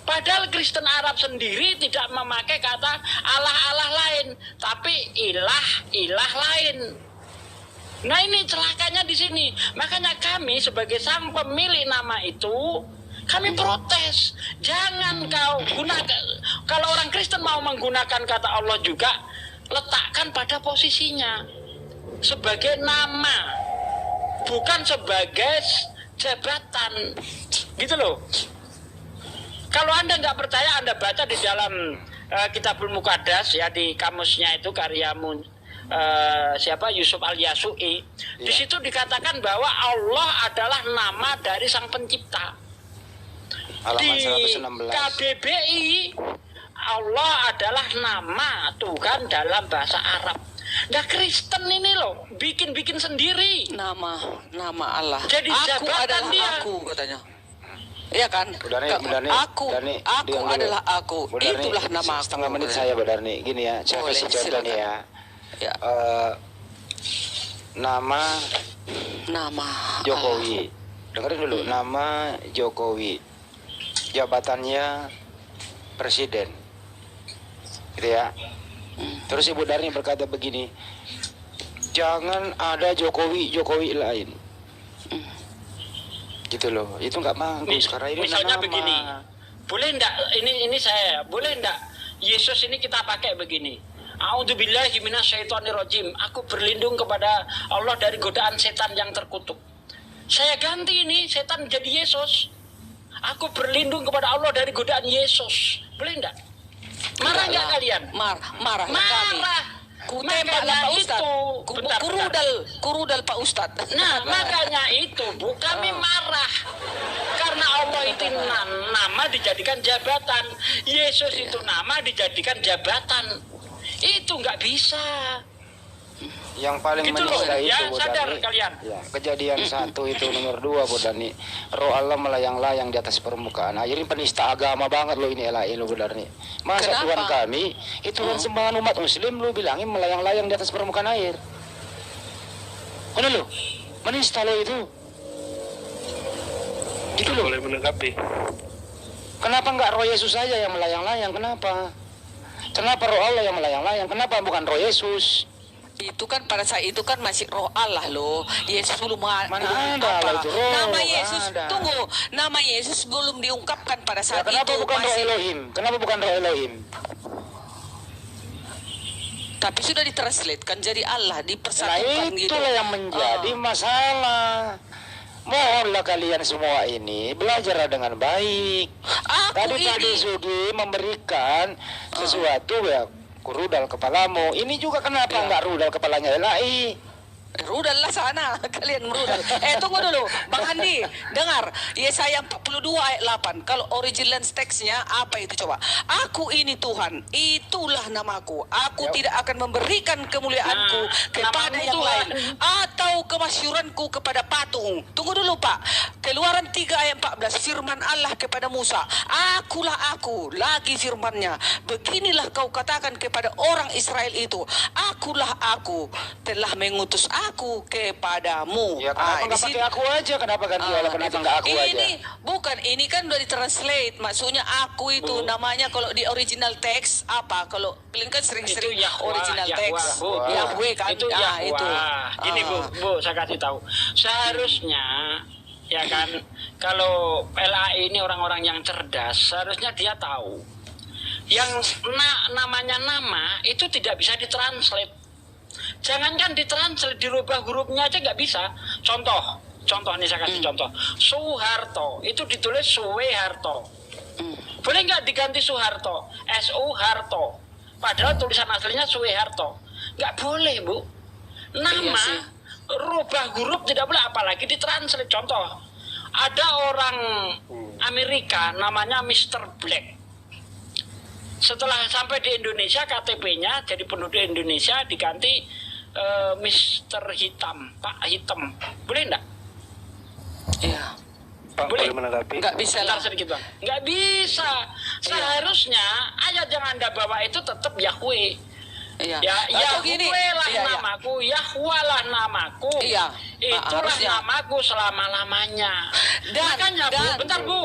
Padahal Kristen Arab sendiri tidak memakai kata Allah-Allah lain, tapi ilah lain. Nah ini celakanya di sini. Makanya kami sebagai sang pemilik nama itu, kami protes. Jangan kau gunakan. Kalau orang Kristen mau menggunakan kata Allah juga, letakkan pada posisinya. sebagai nama, bukan sebagai jabatan, gitu loh. Kalau Anda nggak percaya, Anda baca di dalam Kitabul Muqaddas ya, di kamusnya itu karyamu siapa, Yusuf Al-Yasu'i. Di situ dikatakan bahwa Allah adalah nama dari Sang Pencipta. Halaman Di 116. KBBI Allah adalah nama Tuhan dalam bahasa Arab. Nah, Kristen ini loh bikin-bikin sendiri. Nama Allah. Jadi Aku jabatan adalah dia. aku, katanya. Iya kan? Bu Darni, Bu Darni, Aku Darni, diam dulu. adalah aku. Bu Darni, Itulah nama aku. setengah menit saya, Bu Darni. Gini ya, saya Boleh, kasih contoh nih ya. Ya. Nama Nama Jokowi. Dengerin dulu, nama Jokowi. Jabatannya presiden. Gitu ya. Terus Ibu Darni berkata begini, jangan ada Jokowi lain. Gitu loh, itu nggak bagus karena ini Misalnya nama. begini, boleh enggak ini saya, boleh enggak Yesus ini kita pakai begini. A'udzubillahi minasyaitonirrajim. Aku berlindung kepada Allah dari godaan setan yang terkutuk. Saya ganti ini setan jadi Yesus. Aku berlindung kepada Allah dari godaan Yesus. Boleh enggak? Marah enggak kalian? Marah kami. Marah. Ku tembaklah Pak Ustad. Kurudal Pak Ustad. Nah, makanya itu Bu, kami marah karena Allah itu nama dijadikan jabatan, Yesus itu nama dijadikan jabatan. Itu nggak bisa. Yang paling Gitu loh, menista ya, itu Bu sadar Dhani, kalian. ya, kejadian 1 itu nomor 2 Bu Dhani. Roh Allah melayang-layang di atas permukaan air. Ini penista agama banget lo ini LAI lo Bu Dhani. Masa Kenapa? Tuhan kami itu kan sembahan umat muslim lo bilangin melayang-layang di atas permukaan air. Mana lo? Menista lo itu. Gitu lo. Boleh menanggapi. Kenapa nggak roh Yesus saja yang melayang-layang? Kenapa? Kenapa roh Allah yang melayang-layang? Kenapa bukan roh Yesus? Itu kan pada saat itu kan masih roh Allah loh. Yesus belum Mana ada lah itu roh, Nama nggak Yesus ada. tunggu. Nama Yesus belum diungkapkan pada Ya, saat kenapa itu. bukan roh Elohim? Kenapa bukan roh Elohim? Tapi sudah ditranslatekan jadi Allah, Nah dipersatukan gitu. itulah yang menjadi masalah. Mohonlah kalian semua ini belajar dengan baik. Aku Tadi ini Sugi memberikan sesuatu ya rudal kepalamu. Ini juga kenapa nggak rudal kepalanya LAI? rudal lah sana, kalian merudal. Tunggu dulu, Bang Andi, dengar. Yesaya 42 ayat 8. Kalau original teksnya apa itu coba? Aku ini Tuhan, itulah namaku. Aku tidak akan memberikan kemuliaanku kepada namamu yang Tuhan. lain atau kemasyuranku kepada patung. Tunggu dulu Pak. Keluaran 3 ayat 14, firman Allah kepada Musa, akulah aku, lagi firmannya. Beginilah kau katakan kepada orang Israel itu, akulah aku, telah mengutus aku kepadamu. Ya kenapa di nggak sini- pakai aku aja? Kenapa ganti Allah? Kenapa nggak aku aja? ini bukan, ini kan udah ditranslate. Maksudnya aku itu namanya kalau di original teks apa? Kalau kalian kan sering-sering Itu Yahweh, original Yahweh, teks. Bu. Yahweh kan. Itu Yahweh. itu. Gini Bu, saya kasih tahu. Seharusnya ya kan, kalau LAI ini orang-orang yang cerdas, seharusnya dia tahu yang namanya nama itu tidak bisa ditranslate. Jangankan ditranslate, dirubah hurufnya aja nggak bisa. Contoh nih saya kasih contoh. Soeharto itu ditulis Suweharto. Boleh nggak diganti Soeharto? Harto. Padahal tulisan aslinya Suweharto. Nggak boleh Bu. Nama Iya sih. rubah huruf tidak boleh, apalagi ditranslate. Contoh, ada orang Amerika namanya Mr. Black. Setelah sampai di Indonesia, KTP-nya jadi penduduk Indonesia diganti Mr. Hitam, Pak Hitam. Boleh enggak? Iya. Pak, Boleh. boleh menanggapi? Nggak bisa Bentar lah. sedikit Bang. Nggak bisa. Seharusnya ayat yang Anda bawa itu tetap Yahweh. Iya. Ya, Atau gini, Yahweh lah iya, iya. namaku, Yahweh lah namaku. Iya, Itulah harusnya. namaku selama-lamanya. Dan- Makanya Bu, dan- bentar Bu.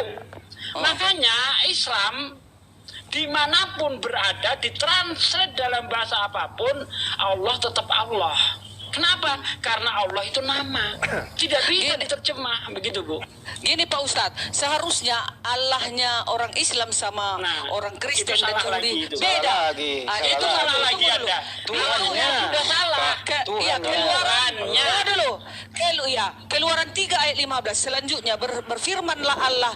Makanya Islam dimanapun berada, ditranslate dalam bahasa apapun, Allah tetap Allah. Kenapa? Karena Allah itu nama. Tidak bisa diterjemah. Begitu, Bu. Gini Pak Ustadz, seharusnya Allahnya orang Islam sama Nah, orang Kristen itu dan salah Yahudi lagi itu. beda. Salah lagi, Itu salah salah tunggu lagi dulu. Anda. Tuhannya. Sudah salah. Iya, keluaran. Tuhannya. Ya dulu. Keluaran 3 ayat 15. Selanjutnya berfirmanlah Allah,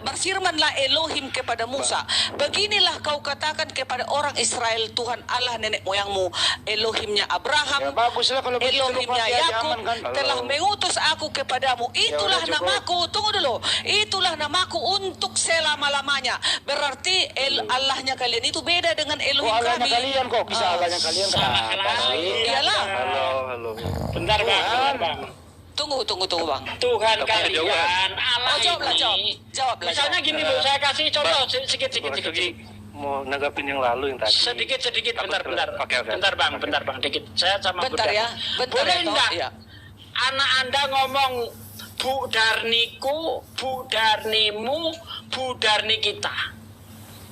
berfirmanlah Elohim kepada Musa. Beginilah kau katakan kepada orang Israel, Tuhan Allah nenek moyangmu, Elohimnya Abraham, Ya baguslah kalau begitu lu Elohimnya pakai aja Yakub aman kan. telah mengutus aku kepadamu. Itulah udah cukup. namaku. Tunggu dulu. Itulah namaku untuk selama-lamanya. Berarti Allahnya kalian itu beda dengan Oh, Elohim Allahnya kami. kalian kok bisa Allahnya kalian kenapa Salah. sih? Iyalah. Halo. Bentar, Bang. Bentar, Bang. Tunggu Bang. Tuhan kalian, Allah jawablah, ini. jawablah. Misalnya gini, Bu, saya kasih contoh sedikit. Mau nanggapin yang lalu yang tadi. Sedikit, bentar. Oke. Bentar, Bang, dikit. Saya sama Bentar Bu ya. Bentar Boleh ya, Toh. enggak? Iya. Anak Anda ngomong Bu Darniku, Bu Darnimu, Bu Darni kita.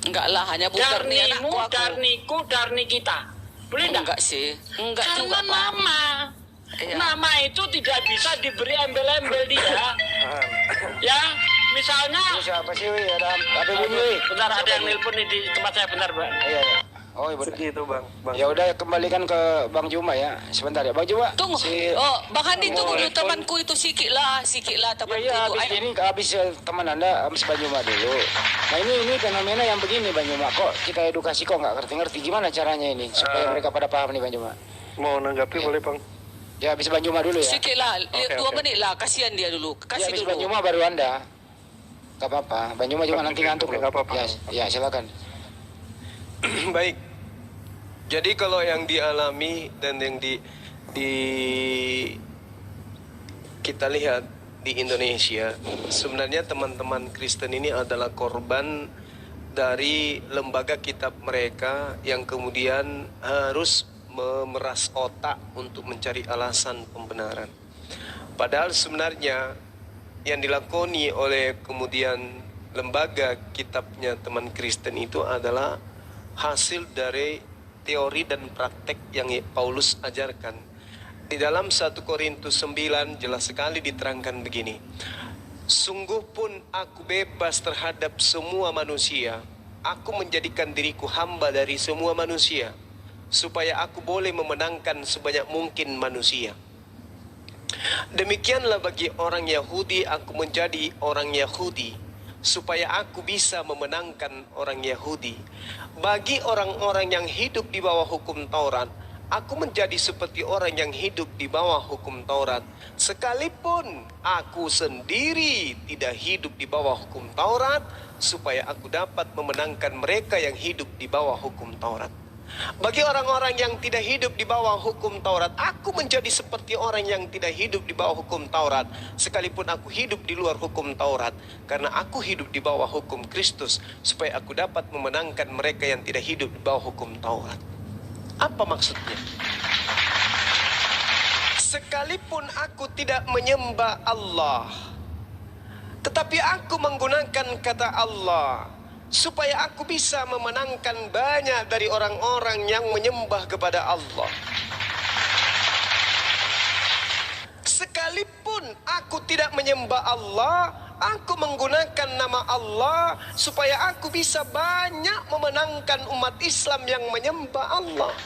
Enggak lah, hanya bukan nih anakku Darnimu, aku. Darniku, Darni kita. Boleh enggak? Enggak sih. Enggak Karena juga, Pak. nama. Iya. Nama itu tidak bisa diberi embel-embel dia. Ya, misalnya Ini siapa sih? Wi? Ada bunyi. Wi. bentar ada yang nelpon nih di tempat saya, bentar, Bang. Iya, iya. Oh, iya benar. Segitu bang. Ya udah kembalikan ke Bang Juma ya. Sebentar ya, Bang Juma. Tunggu. Si Bang Handi tunggu dulu, respon. temanku itu sikit lah temanku Ya, itu. habis Ayo. ini habis teman Anda habis Bang Juma dulu. Nah ini fenomena yang begini Bang Juma. Kok kita edukasi kok nggak ngerti-ngerti gimana caranya ini supaya mereka pada paham nih Bang Juma. Mau nanggapi boleh bang? Ya habis Bang Juma dulu ya. Sikit lah, Oke, 2 oke. menit lah, kasihan dia dulu. Ya Kasih habis Bang dulu. Juma baru Anda. Gak apa-apa. Bang Juma juga Oke, nanti ngantuk oke, loh. nggak apa-apa. Ya silakan. Baik. Jadi kalau yang dialami dan yang kita lihat di Indonesia, sebenarnya teman-teman Kristen ini adalah korban dari lembaga kitab mereka yang kemudian harus memeras otak untuk mencari alasan pembenaran. Padahal sebenarnya yang dilakoni oleh kemudian lembaga kitabnya teman Kristen itu adalah hasil dari teori dan praktek yang Paulus ajarkan. Di dalam 1 Korintus 9 jelas sekali diterangkan begini. Sungguh pun aku bebas terhadap semua manusia. Aku menjadikan diriku hamba dari semua manusia, supaya aku boleh memenangkan sebanyak mungkin manusia. Demikianlah bagi orang Yahudi, aku menjadi orang Yahudi, supaya aku bisa memenangkan orang Yahudi. Bagi orang-orang yang hidup di bawah hukum Taurat, aku menjadi seperti orang yang hidup di bawah hukum Taurat. Sekalipun aku sendiri tidak hidup di bawah hukum Taurat, supaya aku dapat memenangkan mereka yang hidup di bawah hukum Taurat. Bagi orang-orang yang tidak hidup di bawah hukum Taurat, aku menjadi seperti orang yang tidak hidup di bawah hukum Taurat, sekalipun aku hidup di luar hukum Taurat, karena aku hidup di bawah hukum Kristus, supaya aku dapat memenangkan mereka yang tidak hidup di bawah hukum Taurat. Apa maksudnya? Sekalipun aku tidak menyembah Allah, tetapi aku menggunakan kata Allah, supaya aku bisa memenangkan banyak dari orang-orang yang menyembah kepada Allah. Sekalipun aku tidak menyembah Allah, aku menggunakan nama Allah supaya aku bisa banyak memenangkan umat Islam yang menyembah Allah.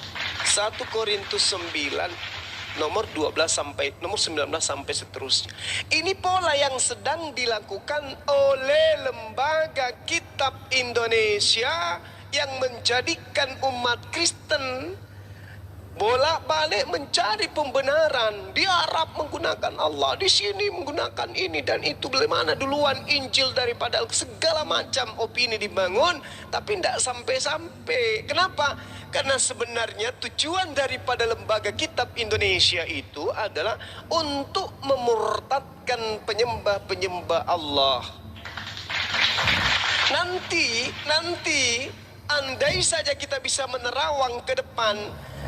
1 Korintus 9 nomor 19 sampai seterusnya. Ini pola yang sedang dilakukan oleh lembaga kitab Indonesia yang menjadikan umat Kristen bolak-balik mencari pembenaran. Di Arab menggunakan Allah, di sini menggunakan ini dan itu. Bagaimana duluan Injil daripada segala macam opini dibangun, tapi tidak sampai-sampai. Kenapa? Karena sebenarnya tujuan daripada lembaga kitab Indonesia itu adalah untuk memurtadkan penyembah-penyembah Allah. Nanti andai saja kita bisa menerawang ke depan,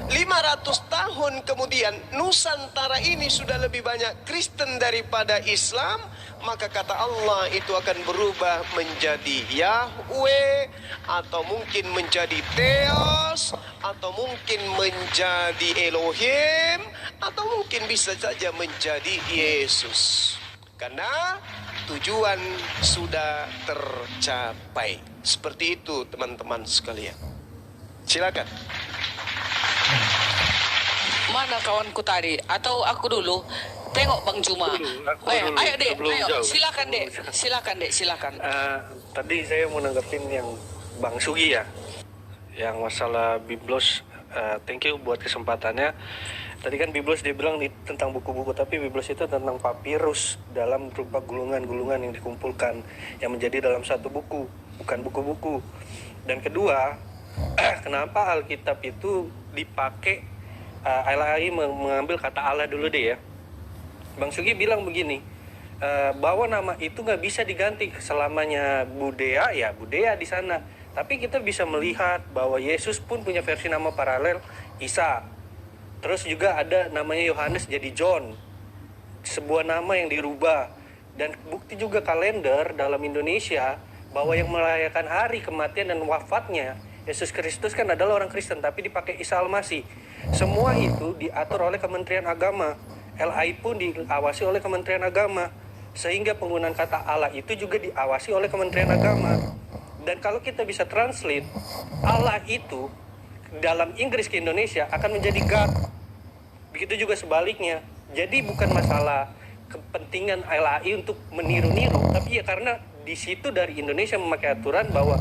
500 tahun kemudian Nusantara ini sudah lebih banyak Kristen daripada Islam, maka kata Allah itu akan berubah menjadi Yahweh, atau mungkin menjadi Theos, atau mungkin menjadi Elohim, atau mungkin bisa saja menjadi Yesus. Karena tujuan sudah tercapai. Seperti itu teman-teman sekalian. Silakan. Mana kawanku tadi? Atau aku dulu? Tengok Bang Juma. Aku dulu, Ayo dek, sebelum ayo. jauh. Silakan dek, silakan. Tadi saya mau nanggapin yang Bang Sugi ya, yang masalah Biblos. Thank you buat kesempatannya. Tadi kan Biblos dia bilang tentang buku-buku, tapi Biblos itu tentang papirus dalam berupa gulungan-gulungan yang dikumpulkan yang menjadi dalam satu buku, bukan buku-buku. Dan kedua, kenapa Alkitab itu dipakai, LAI mengambil kata Allah dulu deh ya. Bang Sugi bilang begini, bahwa nama itu nggak bisa diganti selamanya Budaya ya Budaya di sana. Tapi kita bisa melihat bahwa Yesus pun punya versi nama paralel, Isa. Terus juga ada namanya Yohanes jadi John, sebuah nama yang dirubah. Dan bukti juga kalender dalam Indonesia bahwa yang merayakan hari kematian dan wafatnya Yesus Kristus kan adalah orang Kristen, tapi dipakai Isa Al-Masih. Semua itu diatur oleh Kementerian Agama. LAI pun diawasi oleh Kementerian Agama. Sehingga penggunaan kata Allah itu juga diawasi oleh Kementerian Agama. Dan kalau kita bisa translate, Allah itu dalam Inggris ke Indonesia akan menjadi God. Begitu juga sebaliknya. Jadi bukan masalah kepentingan LAI untuk meniru-niru, tapi ya karena di situ dari Indonesia memakai aturan bahwa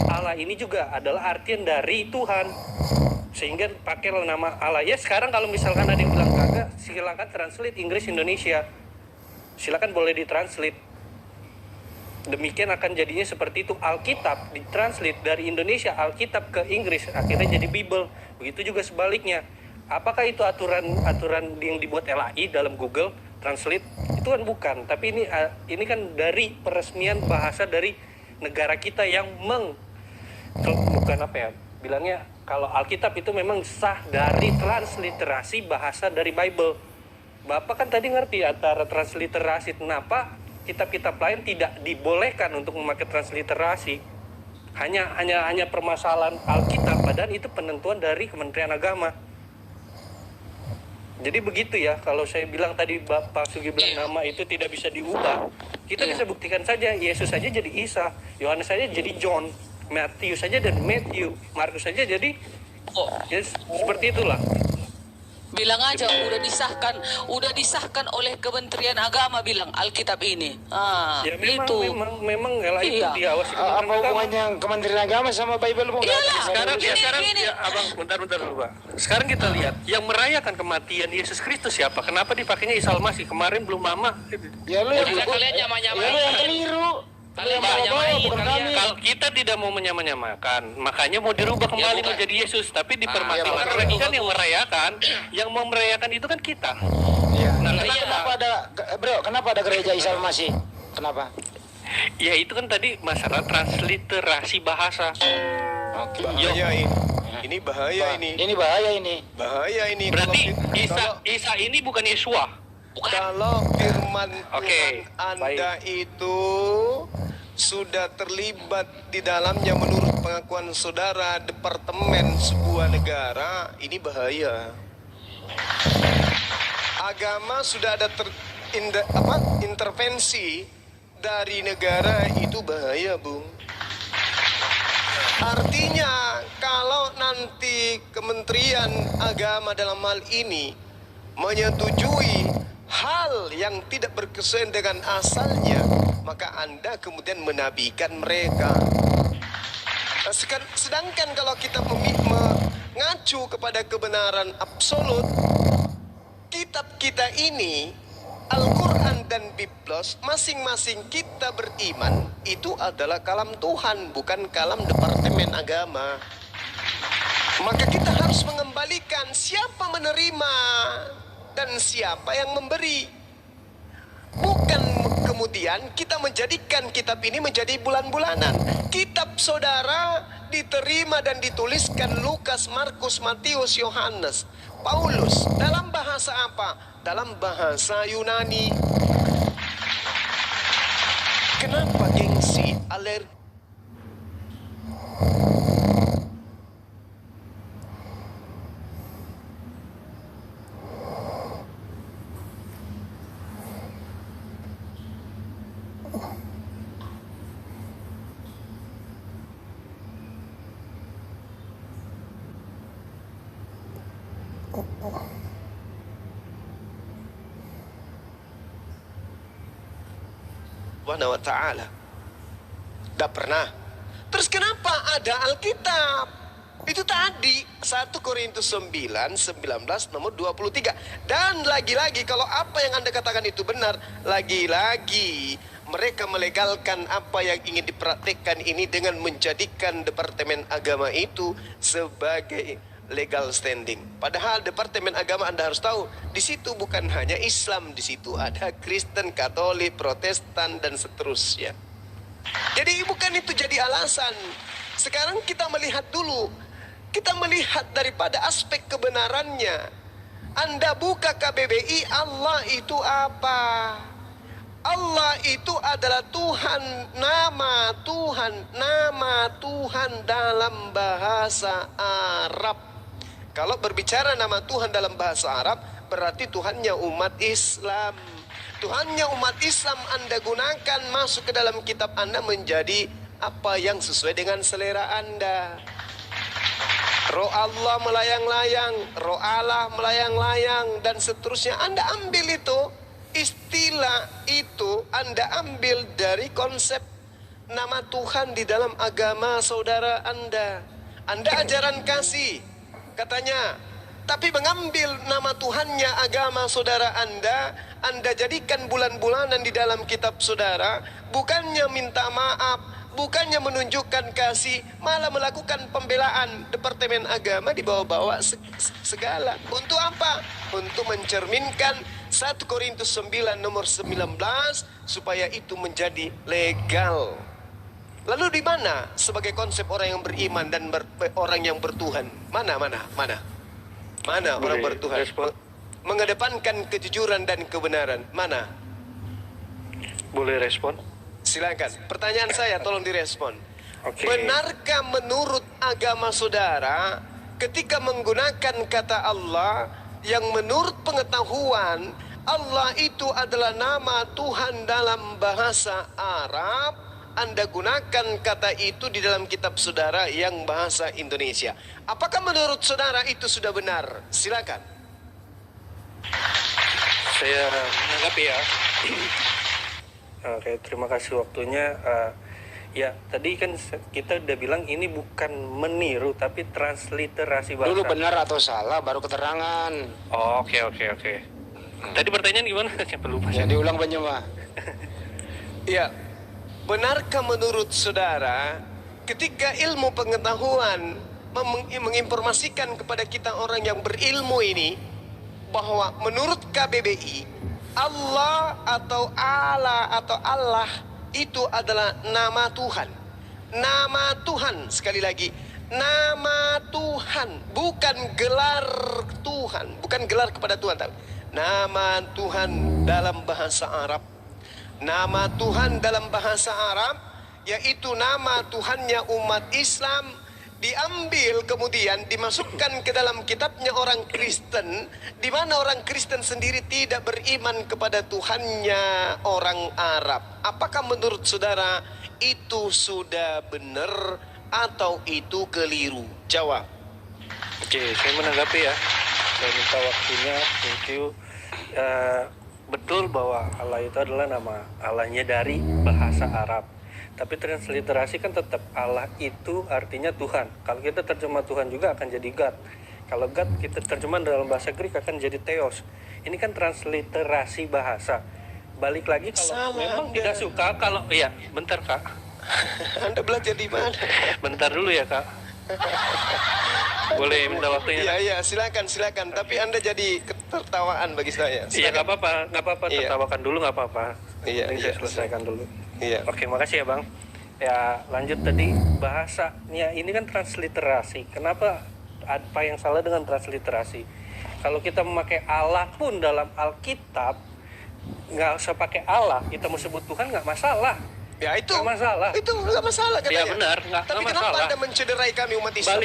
Allah ini juga adalah artian dari Tuhan, sehingga pakai nama Allah. Ya sekarang kalau misalkan ada yang bilang kagak, silakan translate Inggris Indonesia, silakan boleh ditranslate. Demikian akan jadinya seperti itu. Alkitab ditranslate dari Indonesia Alkitab ke Inggris, akhirnya jadi Bible. Begitu juga sebaliknya. Apakah itu aturan yang dibuat LAI dalam Google Translate? Itu kan bukan. Tapi ini kan dari peresmian bahasa dari negara kita yang bukan apa ya? Bilangnya kalau Alkitab itu memang sah dari transliterasi bahasa dari Bible. Bapak kan tadi ngerti antara transliterasi, kenapa kitab-kitab lain tidak dibolehkan untuk memakai transliterasi. Hanya permasalahan Alkitab, padahal itu penentuan dari Kementerian Agama. Jadi begitu ya, kalau saya bilang tadi Bapak Sugi bilang nama itu tidak bisa diubah, kita bisa buktikan saja, Yesus saja jadi Isa, Yohanes saja jadi John, Matius saja dan Matthew, Markus saja jadi seperti itulah. Bilang aja udah disahkan oleh Kementerian Agama, bilang Alkitab ini. Ya itu. memang LAI itu Iya. diawasi Apa Kementerian Agama. hubungannya Kementerian Agama sama Bible, Bung? Iyalah. Sekarang Gini. ya, Abang, bentar dulu, Pak. Sekarang kita lihat yang merayakan kematian Yesus Kristus siapa? Kenapa dipakainya Isa Al-Masih? Kemarin belum lama. Ya lu yang Kalian nyama-nyamain. ya lu yang keliru. Kalian Bawa-bawa, nyama-nyamain, bukan kalian. kami. Kalau kita tidak mau menyamakan, makanya mau dirubah kembali bukan. menjadi Yesus. Tapi di Ah, permasalahan ya, lagi betul. kan yang mau merayakan itu kan kita. Iya. Nah, Kenapa ada gereja Isa Al-Masih? Kenapa? Ya itu kan tadi masalah transliterasi bahasa. Oke. Bahaya ini. Ini bahaya ini. Ini bahaya ini. Bahaya ini. Berarti Kalau- Isa ini bukan Yesua. Kalau firman Oke, Tuhan Anda itu sudah terlibat di dalamnya menurut pengakuan saudara departemen sebuah negara, ini bahaya. Agama sudah ada intervensi dari negara, itu bahaya, Bung. Artinya kalau nanti Kementerian Agama dalam hal ini menyetujui hal yang tidak berkesesuaian dengan asalnya, maka Anda kemudian menabikan mereka. Sedangkan kalau kita mengacu kepada kebenaran absolut, kitab kita ini, Al-Quran dan Biblos, masing-masing kita beriman, itu adalah kalam Tuhan, bukan kalam Departemen Agama. Maka kita harus mengembalikan siapa menerima dan siapa yang memberi. Bukan kemudian kita menjadikan kitab ini menjadi bulan-bulanan. Kitab saudara diterima dan dituliskan Lukas, Markus, Matius, Yohanes, Paulus dalam bahasa apa? Dalam bahasa Yunani. Kenapa gengsi, alergi? Subhanahu wa ta'ala. Tidak pernah. Terus kenapa ada Alkitab? Itu tadi 1 Korintus 9:19 nomor 23. Dan lagi-lagi kalau apa yang Anda katakan itu benar, lagi-lagi mereka melegalkan apa yang ingin dipraktikkan ini dengan menjadikan Departemen Agama itu sebagai legal standing. Padahal Departemen Agama, Anda harus tahu, di situ bukan hanya Islam, di situ ada Kristen, Katolik, Protestan dan seterusnya. Jadi bukan itu jadi alasan. Sekarang kita melihat dulu, kita melihat daripada aspek kebenarannya. Anda buka KBBI, Allah itu apa? Allah itu adalah Tuhan, nama Tuhan dalam bahasa Arab. Kalau berbicara nama Tuhan dalam bahasa Arab, berarti Tuhannya umat Islam. Tuhannya umat Islam Anda gunakan masuk ke dalam kitab Anda menjadi apa yang sesuai dengan selera Anda. Roh Allah melayang-layang, roh Allah melayang-layang, dan seterusnya. Anda ambil itu, istilah itu Anda ambil dari konsep nama Tuhan di dalam agama saudara Anda. Anda ajaran kasih. Katanya, tapi mengambil nama Tuhannya agama saudara Anda jadikan bulan-bulanan di dalam kitab saudara, bukannya minta maaf, bukannya menunjukkan kasih, malah melakukan pembelaan. Departemen Agama dibawa-bawa segala. Untuk apa? Untuk mencerminkan 1 Korintus 9 nomor 19 supaya itu menjadi legal. Lalu di mana sebagai konsep orang yang beriman dan orang yang bertuhan? Mana orang bertuhan? Mengedepankan kejujuran dan kebenaran. Mana? Boleh respon? Silakan. Pertanyaan saya tolong direspon. Oke. Benarkah menurut agama saudara ketika menggunakan kata Allah yang menurut pengetahuan Allah itu adalah nama Tuhan dalam bahasa Arab, Anda gunakan kata itu di dalam kitab saudara yang bahasa Indonesia. Apakah menurut saudara itu sudah benar? Silakan. Saya menanggapi ya. Oke, terima kasih waktunya. Ya, tadi kan kita udah bilang ini bukan meniru tapi transliterasi bahasa. Dulu benar atau salah baru keterangan. Oh, oke. Tadi pertanyaan gimana? Saya lupa. Bisa diulang banyak mah. Ya, benarkah menurut saudara ketika ilmu pengetahuan menginformasikan kepada kita orang yang berilmu ini bahwa menurut KBBI Allah atau Allah itu adalah nama Tuhan. Nama Tuhan, sekali lagi, nama Tuhan, bukan gelar Tuhan, bukan gelar kepada Tuhan, tapi nama Tuhan dalam bahasa Arab. Nama Tuhan dalam bahasa Arab, yaitu nama Tuhannya umat Islam, diambil kemudian dimasukkan ke dalam kitabnya orang Kristen, di mana orang Kristen sendiri tidak beriman kepada Tuhannya orang Arab. Apakah menurut saudara itu sudah benar atau itu keliru? Jawab. Oke, saya menanggapi ya. Saya minta waktunya, thank you. Betul bahwa Allah itu adalah nama Allahnya dari bahasa Arab. Tapi transliterasi kan tetap Allah itu artinya Tuhan. Kalau kita terjemah Tuhan juga akan jadi God. Kalau God kita terjemah dalam bahasa Greek akan jadi Theos. Ini kan transliterasi bahasa. Balik lagi kalau memang tidak suka, kalau ya bentar Kak. Anda belajar di mana? Bentar dulu ya Kak. Boleh minta waktunya? Iya, silakan. Tapi Anda jadi ketertawaan bagi saya. Iya, nggak apa-apa. Iya. Tertawakan dulu nggak apa-apa. Iya, Saya selesaikan dulu. Iya. Oke, makasih ya Bang. Ya, lanjut tadi bahasanya ini kan transliterasi. Kenapa apa yang salah dengan transliterasi? Kalau kita memakai Allah pun dalam Alkitab, nggak usah pakai Allah, kita mau sebut Tuhan nggak masalah. Ya itu Nggak masalah. Itu nggak masalah katanya. Ya benar, nggak Tapi kenapa masalah. Anda mencederai kami umat Islam?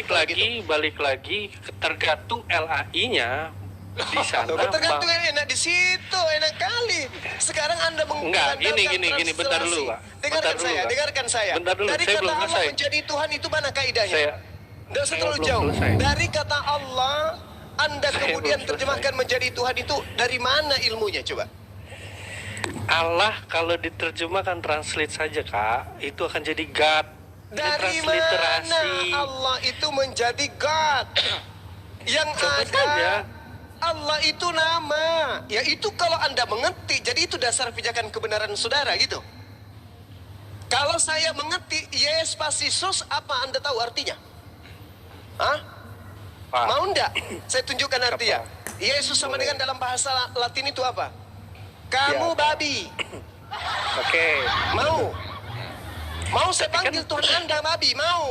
Balik lagi, tergantung LAI-nya di sana. Loh, tergantung enak di situ, enak kali. Sekarang Anda Enggak, gini, bentar dulu, Pak. Dengarkan saya. Bentar dulu, Dari saya kata belum Allah selesai. menjadi Tuhan itu mana kaidahnya? Saya Nggak usah saya terlalu belum jauh. selesai. Dari kata Allah, Anda Saya kemudian belum terjemahkan menjadi Tuhan itu dari mana ilmunya coba? Allah kalau diterjemahkan translate saja, Kak, itu akan jadi God. Ini Dari transliterasi. mana Allah itu menjadi God? Yang Coba ada saja. Allah itu nama. Ya itu kalau Anda mengerti, jadi itu dasar pijakan kebenaran saudara gitu. Kalau saya mengerti yes pasti sus, apa Anda tahu artinya? Hah? Pak, Mau enggak? Saya tunjukkan artinya. Yesus sama dengan dalam bahasa Latin itu apa? Kamu Ya. babi. Oke. Mau? Mau saya Tapi panggil kan- Tuhan Anda babi? Mau?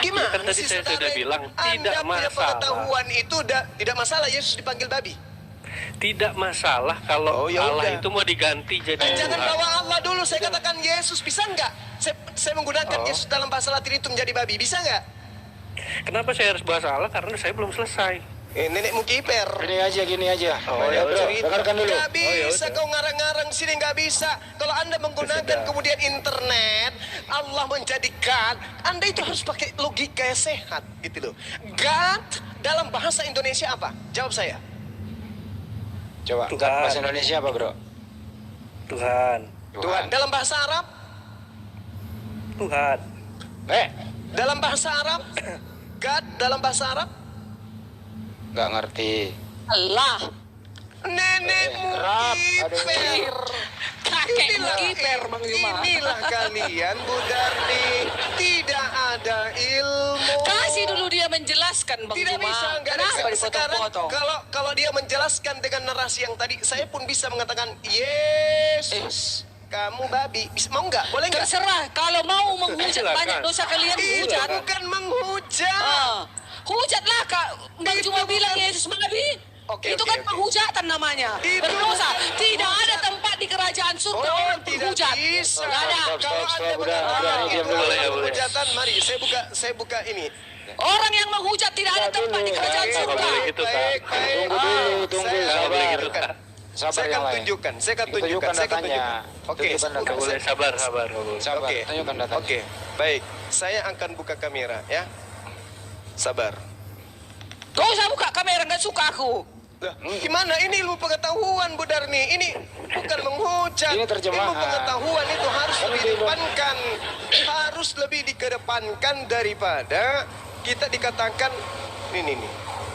Gimana Kan tadi sih saya saudara? sudah bilang, Anda tidak punya masalah. pengetahuan itu tidak masalah Yesus dipanggil babi. Tidak masalah kalau Oh, ya Allah udah. itu mau diganti jadi Jangan Tuhan. bawa Allah dulu, saya katakan Yesus, bisa nggak? Saya menggunakan Oh. Yesus dalam bahasa Latin itu menjadi babi, bisa nggak? Kenapa saya harus bahasa Allah? Karena saya belum selesai. Nenekmu kiper. Gini aja. Oh, Ya, ya bro, udah. dengarkan dulu. Nggak bisa udah. kau ngarang-ngarang sini, nggak bisa. Kalau Anda menggunakan Sudah. kemudian internet, Allah menjadi God, Anda itu harus pakai logika yang sehat, gitu loh. God dalam bahasa Indonesia apa? Jawab saya. Coba, Tuhan. bahasa Indonesia apa, bro? Tuhan. Tuhan. Dalam bahasa Arab? Tuhan. Dalam bahasa Arab? God dalam bahasa Arab? Nggak ngerti. Allah. Nenekmu Kerap. kiper. Kakekmu kiper, Bang Juma. Inilah kalian Budarni, tidak ada ilmu. Kasih dulu dia menjelaskan, Bang Tidak Juma. bisa, nggak Kenapa bisa. Sekarang dipotong-potong? kalau dia menjelaskan dengan narasi yang tadi, saya pun bisa mengatakan Yesus, kamu babi. Mau nggak? Boleh nggak? Terserah, kalau mau menghujat Silakan. banyak dosa kalian Itu hujat. bukan menghujat. Hujatlah, Kak. Bang Itu cuma bukan- bilang Yesus babi. Oke, Itu oke, kan oke. penghujatan namanya. Itu Berdosa. bukan Tidak ada penghujat. tempat di kerajaan surga Oh, orang tidak penghujat. bisa. Nggak ada. Stop, Kalau stop, Anda udah, mengatakan diam itu dulu. adalah Boleh. penghujatan, mari saya buka ini. Orang yang menghujat tidak ada tempat di kerajaan Baik, surga. boleh gitu, Kak. baik. Tunggu dulu, tunggu, Saya sabar. akan tunjukkan. Sabar Saya yang akan lain. tunjukkan. Saya akan Tunjukkan tunjukkan. Saya akan datanya. tunjukkan. Oke. Tunjukkan datanya. Boleh sabar. Sabar, Oke. tunjukkan datanya. Oke. Baik. Saya akan buka kamera ya. Sabar. Kau usah buka kamera, nggak suka aku. Lah, gimana? Ini ilmu pengetahuan, Bu Darni. Ini bukan menghujat. Ini terjemahan. Ilmu pengetahuan itu harus Kan lebih itu ilmu. dikedepankan. Harus lebih dikedepankan daripada kita dikatakan ini.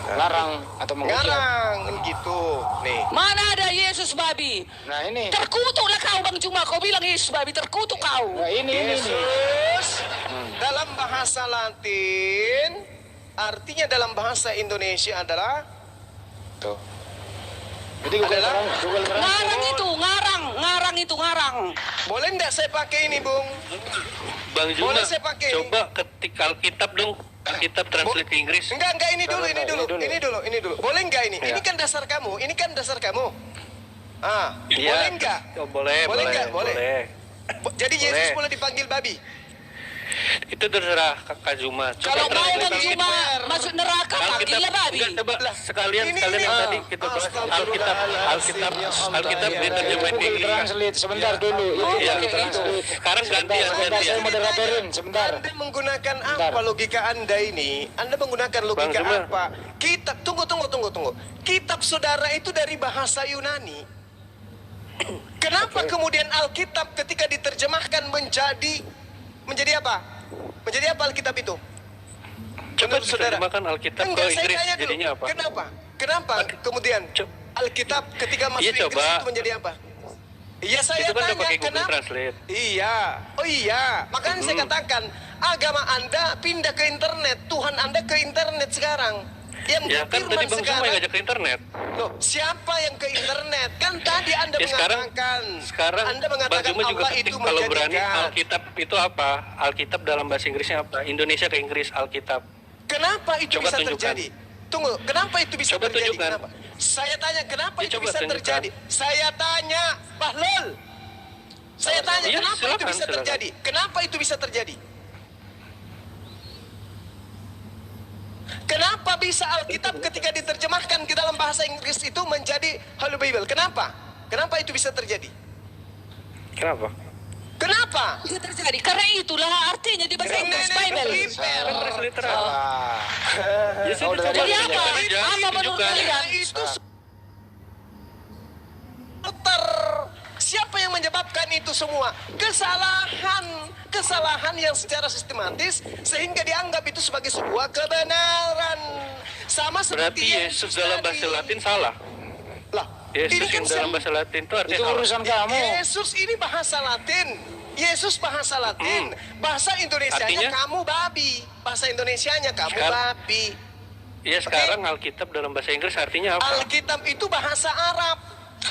Larang atau menghujat. Ngarang gitu. Nih. Mana ada Yesus babi? Nah ini. Terkutuklah kau, Bang Juma. Kau bilang Yesus babi, terkutuk kau. Nah ini. Yesus dalam bahasa Latin artinya dalam bahasa Indonesia adalah Tuh. Jadi Google Adalah- Ngarang itu, ngarang itu, ngarang. boleh enggak saya pakai ini, Bung? Bang Juna, Boleh saya pakai? coba ketik Alkitab dong. Alkitab translate ke Inggris. Enggak, ini dulu. Boleh enggak ini? Ya. Ini kan dasar kamu. Ah, Iya. boleh enggak? Oh, boleh. nggak? Boleh. Jadi Boleh. Yesus boleh dipanggil babi. Itu terserah Kak Juma. Coba Kalau mau translate Bang Alkitab. Juma masuk neraka, panggillah babi. Enggak, coba Lah, sekalian ini, yang ini. tadi kita bahas Alkitab diterjemahin ke Google Inggris. Translate sebentar dulu. Itu Oh, Iya. Google Translate. Sekarang Sebentar, gantian. saya moderatorin sebentar. Anda menggunakan Bentar. apa logika Anda ini? Anda menggunakan logika Bang Juma. apa? Kitab, tunggu. Kitab saudara itu dari bahasa Yunani. Kenapa kemudian Alkitab ketika diterjemahkan menjadi apa? Menjadi apa Alkitab itu? Coba Menurut saudara. diterjemahkan Alkitab ke Enggak, saya Inggris tanya dulu. jadinya apa? Kenapa kemudian Co- Alkitab ketika masuk Iya, Inggris coba. itu menjadi apa? Iya, saya Itu kan udah tanya pakai Google kenapa? Translate. Iya. Oh iya, makanya saya katakan agama Anda pindah ke internet, Tuhan Anda ke internet sekarang. Yang Ya kan berfirman tadi Bang Zuma sekarang. yang ngajak ke internet. Loh, siapa yang ke internet? Kan tadi Anda Ya, sekarang Anda Bang mengatakan Zuma juga Allah ketik itu kalau berani menjadikan. Alkitab itu apa? Alkitab dalam bahasa Inggrisnya apa? Indonesia ke Inggris Alkitab. Kenapa itu Coba bisa tunjukkan. terjadi? Tunggu, kenapa itu bisa Coba terjadi? tunjukkan. Kenapa? Saya tanya, kenapa Ya, itu coba bisa tunjukkan. terjadi? Saya tanya, Bahlul. Saya tanya, Iya, kenapa itu silakan, bisa silakan. terjadi? Kenapa itu bisa terjadi? Kenapa bisa Alkitab ketika diterjemahkan ke dalam bahasa Inggris itu menjadi Holy Bible? Kenapa? Kenapa itu bisa terjadi? Kenapa? Kenapa? Itu terjadi. Karena itulah artinya di bahasa Inggris Bible. Kan transliteran. Salah. Ya Oh, sudah dari coba Jadi apa? tunjukkan aja. Apa menurut Tunjukkan. kalian? Itu siapa yang menyebabkan itu semua? Kesalahan yang secara sistematis sehingga dianggap itu sebagai sebuah kebenaran. Sama Berarti seperti Yesus dalam bahasa Latin salah. Lah, Yesus ini kan yang dalam bahasa Latin itu artinya Itu salah. urusan kamu. Yesus ini bahasa Latin. Yesus bahasa Latin. Bahasa Indonesianya Artinya? kamu babi. Bahasa Indonesianya kamu Sekarang- babi. Ya sekarang Alkitab dalam bahasa Inggris artinya apa? Alkitab itu bahasa Arab.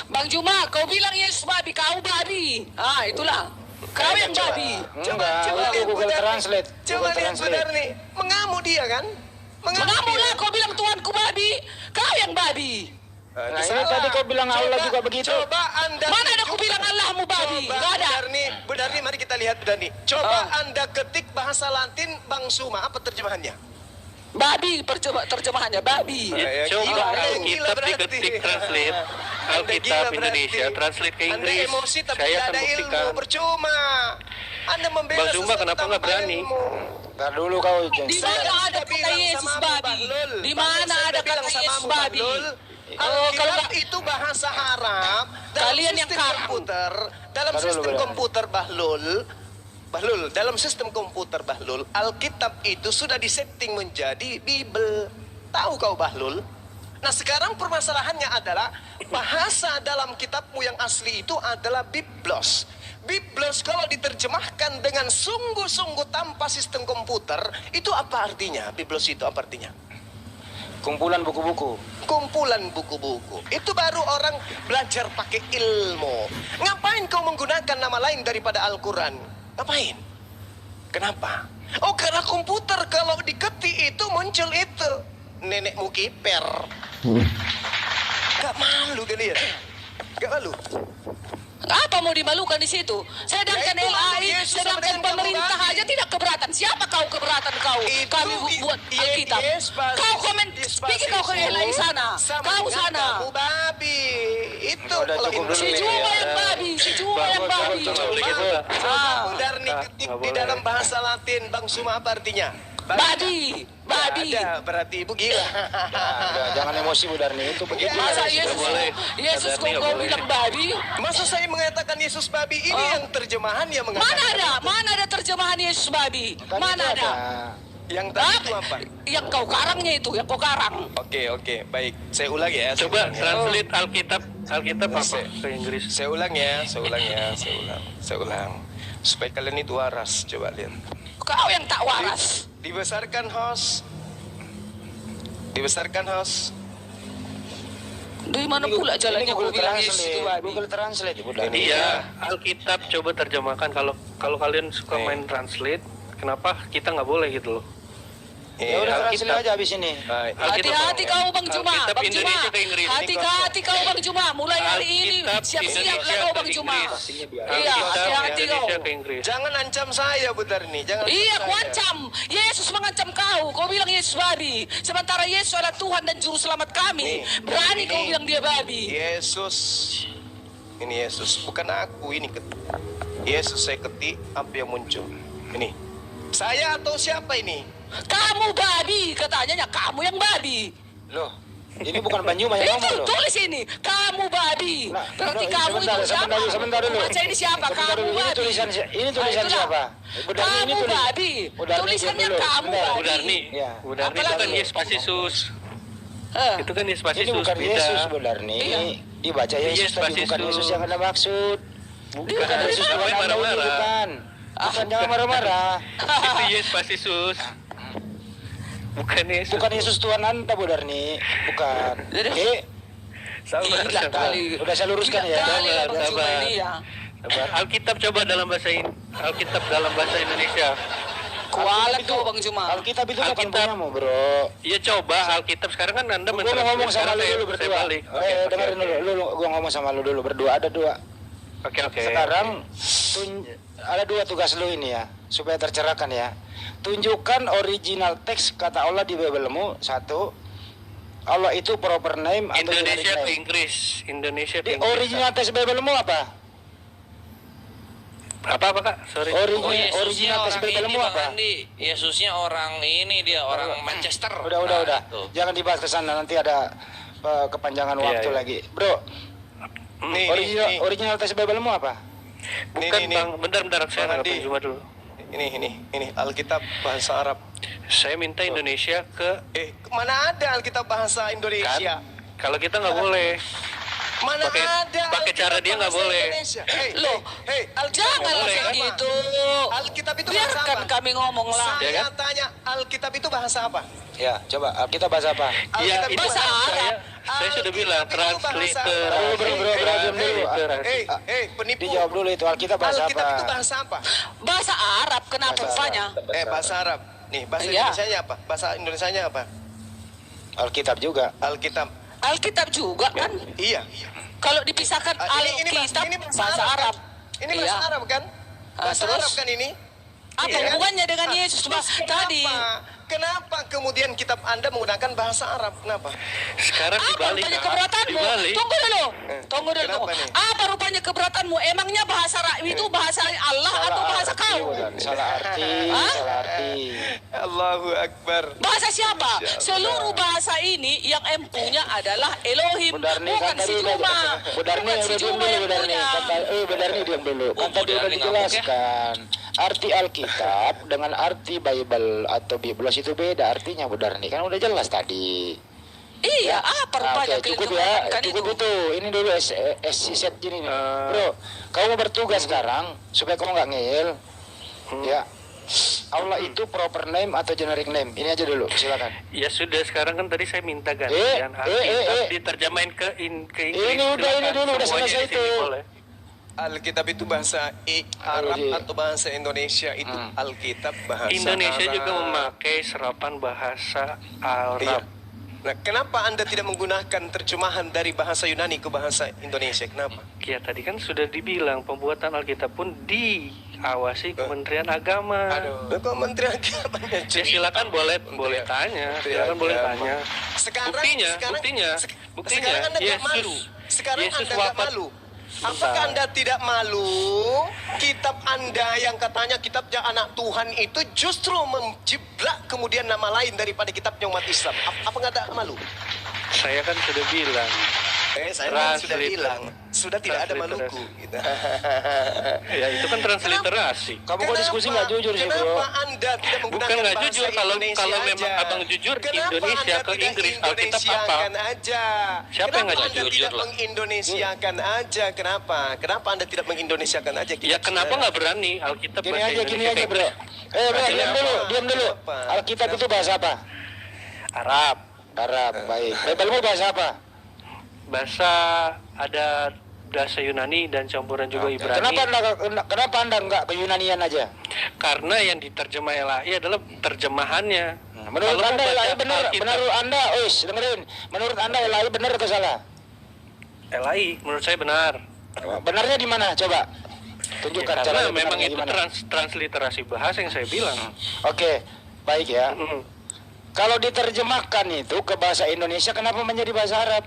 Bang Juma, kau bilang Yesus babi, kau babi. Ah, itulah. Kau yang babi. Enggak, itu lihat Google Budarni. Translate. Coba Google lihat Translate. Budarni. Mengamuk dia kan? Mengamu dia. lah, kau bilang Tuanku babi. Kau yang babi. Nah, ini tadi kau bilang Allah juga begitu. Coba Anda Mana ada tunjukkan. kau bilang Allahmu babi? Coba Gak ada. Budarni, mari kita lihat Budarni. Coba Anda ketik bahasa Latin Bang Suma, apa terjemahannya? Babi terjemahannya, babi. Ya, Coba gila, Anda Alkitab gila berarti. diketik translate. Anda Alkitab gila berarti. Indonesia translate ke Anda Inggris. emosi tapi Saya tidak akan ada ilmu, buktikan. percuma. Anda membela Bang Zuma, sesuatu kenapa tanpa nggak berani? ilmu. Ntar dulu kau, Jeng. Di Saya mana ada sudah kata bilang Yesus samamu, babi? Bahlul. Di Bahlul, mana saya ada sudah bilang kata samamu, Yesus babi? Bahlul. Oh, kalau Alkitab itu bahasa Arab dalam Kalian yang sistem karang. komputer, dalam Bahlul, sistem Bahlul. komputer Bahlul, dalam sistem komputer Bahlul, Alkitab itu sudah disetting menjadi Bible. Tahu kau Bahlul? Nah sekarang permasalahannya adalah bahasa dalam kitabmu yang asli itu adalah Biblos. Biblos kalau diterjemahkan dengan sungguh-sungguh tanpa sistem komputer, itu apa artinya? Biblos itu apa artinya? Kumpulan buku-buku. Kumpulan buku-buku. Itu baru orang belajar pakai ilmu. Ngapain kau menggunakan nama lain daripada Al-Quran? Ngapain? Kenapa? Oh karena komputer kalau diketik itu muncul itu. Nenekmu kiper. Gak malu kalian? Gak malu? Apa mau dimalukan di situ? Sedangkan Ya, itu LAI, Yesus sedangkan sama dengan pemerintah kamu aja tidak keberatan. Siapa kau keberatan kau? Itu Kami buat Alkitab. Kau komen, speaking kau ke LAI sana. Sama Kau dengan sana. Kamu babi. Itu Udah kalau cukup Indonesia. dulu Si Juma yang babi, si Juma yang babi. Coba Budarni Nah, ketik nggak di boleh. dalam bahasa Latin Bang Suma apa artinya? Babi, babi. Ada, berarti ibu gila. Nah, jangan emosi Budarni, itu begitu. Masa Nggak Yesus, boleh. Yesus Budarni nggak kau boleh. bilang babi? Masa saya mengatakan Yesus babi ini yang terjemahan yang mengatakan Mana ada? Mana ada terjemahan Yesus babi? Kan Mana itu ada? yang tadi itu apa? Yang kau karangnya itu, yang kau karang. Oke, baik. Saya ulang ya. saya Coba ulang ya. translate Alkitab apa ke Inggris? Saya ulang ya, saya ulang. Supaya kalian itu waras, coba lihat. Kau yang tak waras. Dibesarkan host. Di mana pula jalannya kau Google bilang Yesus itu Translate. babi? Google Translate, Budarni. Iya, Alkitab coba terjemahkan kalau kalian suka Nih. main translate, kenapa kita nggak boleh gitu loh? Ya udah Alkitab. translate aja habis ini. Baik. Hati-hati kau Bang Juma, Alkitab Bang Juma. Indonesia ke Inggris. Hati-hati kau Bang Juma. Mulai hari ini Alkitab siap-siap Indonesia kau ke Bang Juma. Inggris. Iya, Alkitab hati-hati kau. Indonesia ke Inggris. Jangan ancam saya, Budarni. Jangan Iya, ancam ku saya. ancam. Yesus mengancam kau. Kau bilang Yesus babi. Sementara Yesus adalah Tuhan dan Juru Selamat kami. Berani kau bilang dia babi. Yesus. Ini Yesus, bukan aku ini Yesus saya ketik apa yang muncul. Ini. Saya atau siapa ini? Kamu babi, katanya kamu yang babi. Loh, ini bukan Banyuma yang ngomong Itu loh. tulis ini, kamu babi. Nah, Berarti sebentar, kamu itu siapa? sebentar dulu. Baca ini siapa? Sebentar Kamu dulu. babi. Ini tulisan Itulah. siapa? Budarni ini Kamu tulis- babi. Budarni Tulisannya diam dulu. kamu Sebentar. babi. Budarni, Iya. Budarni itu Apalagi? kan Yesus. Itu kan Yesus Ini bukan Yesus, beda. Budarni. Iya. Dibaca Yesus, tapi Yesus. bukan Yesus yang Anda maksud. Bukan Yesus Ngapain Tuhan Anda ini, marah-marah? bukan. Bukan, jangan marah-marah. Itu Yesus Yesus. Bukan Yesus. Bukan Yesus Tuhan Anda, Bu Darni. Bukan. Oke. Sabar, Gila sabar. kali. Udah saya luruskan ya. Kali Sabar, Abang Zuma sabar. ini ya. Sabar. Alkitab coba dalam bahasa Alkitab dalam bahasa Indonesia. Kualat tuh Bang Zuma. Alkitab itu bukan Alkitab. punyamu, Bro. Iya coba Alkitab sekarang kan Anda Gue mau ngomong sama lu dulu saya berdua. balik. Oke, Dengerin dulu. Gue ngomong sama lu dulu berdua. Ada dua. Oke. Sekarang ada dua tugas lu ini ya, supaya tercerahkan ya. Tunjukkan original teks kata Allah di Biblemu. Satu, Allah itu proper name atau generic Indonesia ke name. Inggris. Indonesia ke Di Inggris. original teks Biblemu apa? Apa Kak? Sorry. Original teks Biblemu apa? Yesusnya orang ini, dia orang Manchester. Udah. Tuh. Jangan dibahas ke sana, nanti ada kepanjangan Iya, waktu iya. lagi. Bro, Nih, original teks Biblemu apa? Bukan nih. Bang, bentar saya Bang nanggapin Andi. cuma dulu. Ini Alkitab bahasa Arab. Saya minta Indonesia ke Mana ada Alkitab bahasa Indonesia? kalau kita nggak boleh. Mana Pakai- ada pakai Alkitab cara dia nggak bahasa boleh. Indonesia? Loh, Alkitab Jangan bahasa kayak apa? gitu. Alkitab itu bahasa Biarkan apa? kami ngomong lah. Saya Ya kan? tanya, Alkitab itu bahasa apa? Ya, coba Alkitab bahasa apa? Iya, Alkitab itu bahasa Arab. saya sudah bilang Alkitab itu bahasa translator. Arab. Bro, diam dulu. Penipu. Dijawab dulu itu Alkitab bahasa Alkitab itu apa? bahasa apa? Bahasa Arab, kenapa Bahasa rupanya? Bahasa Arab. Nih, bahasa Iya. Indonesianya apa? Bahasa Indonesianya apa? Alkitab juga. Alkitab. Alkitab juga kan? Iya. Kalau dipisahkan Alkitab bahasa Arab. Kan? Ini bahasa Iya. Arab kan? Bahasa terus? Arab kan ini? Apa Iya kan? hubungannya dengan Ah, Yesus terus tadi? Kenapa kemudian kitab Anda menggunakan bahasa Arab? Kenapa? Sekarang Apa dibalik. rupanya Kak. keberatan?mu? Dibalik. Tunggu dulu. Tunggu dulu. Kenapa Tunggu. nih? Apa rupanya keberatanmu? Emangnya bahasa Arab itu bahasa Allah atau bahasa kau? Salah arti, Hah? salah arti. Allahu Akbar. Bahasa siapa? Seluruh bahasa ini yang empunya adalah Elohim, Bu Darni, bukan kan si tadi Juma. Bu Darni Bukan si udah diam Juma dulu, yang Bu Darni. punya. Bu Darni diam dulu. Kan Bu tadi udah Darni ngambek ya? dijelaskan. Arti Alkitab dengan arti Bible atau Biblos itu beda artinya, Bu Darni. Kan udah jelas tadi. Iya, apa rupanya Oke, kalian cukup ya, keberatankan cukup itu. Ini dulu set gini nih. Bro, kamu mau bertugas sekarang supaya kamu nggak ngeyel. Ya. Allah itu proper name atau generic name? Ini aja dulu, silakan. Ya sudah, sekarang kan tadi saya minta gantian Alkitab diterjemahin ke Inggris. Ini udah, ini dulu, udah Semuanya selesai di sini itu. boleh. Alkitab itu bahasa Arab Iya. atau bahasa Indonesia itu Alkitab bahasa Indonesia Arab. juga memakai serapan bahasa Iya. Arab. Nah, kenapa Anda tidak menggunakan terjemahan dari bahasa Yunani ke bahasa Indonesia? Kenapa? Ya tadi kan sudah dibilang pembuatan Alkitab pun diawasi Kementerian Agama. Kok Menteri Agamanya Ya silakan boleh tanya, silakan boleh tanya. Sekarang, Buktinya, buktinya, sekarang Anda tidak Yesus- malu. Sekarang Yesus Anda tidak wafat. malu. Apakah Anda tidak malu? Kitab Anda yang katanya kitabnya anak Tuhan itu justru menjiplak kemudian nama lain daripada kitabnya umat Islam. Apa nggak ada malu? Saya kan sudah bilang. Saya kan sudah Translator. bilang, sudah tidak ada Translator. maluku. Gitu. Ya itu kan transliterasi. Kamu kok diskusi nggak jujur sih, Bro? Kenapa Anda tidak menggunakan Bukan nggak bahasa jujur, kalau Indonesia memang aja? abang jujur, Kenapa Indonesia Anda ke tidak Inggris, Alkitab apa? Indonesiakan aja? Siapa yang nggak Kenapa Anda jujur tidak lah? mengindonesiakan aja? Kenapa Anda tidak mengindonesiakan aja? Ya kenapa nggak berani Alkitab Gini bahasa aja, Indonesia? Bro. Bro, diam dulu, diam dulu. Kenapa? Alkitab itu bahasa apa? Arab. Arab, baik. Biblemu bahasa apa? Bahasa ada bahasa Yunani dan campuran juga Ibrani. Kenapa anda nggak ke Yunanian aja? Karena yang diterjemah LAI adalah terjemahannya. Menurut Kalau anda mau baca LAI benar? Alkitab, Menurut anda, dengerin. Menurut anda LAI benar atau salah? LAI menurut saya benar. Benarnya di mana? Coba tunjukkan Ya, cara karena memang itu gimana. transliterasi bahasa yang saya bilang. Oke, baik ya. Mm. Kalau diterjemahkan itu ke bahasa Indonesia, kenapa menjadi bahasa Arab?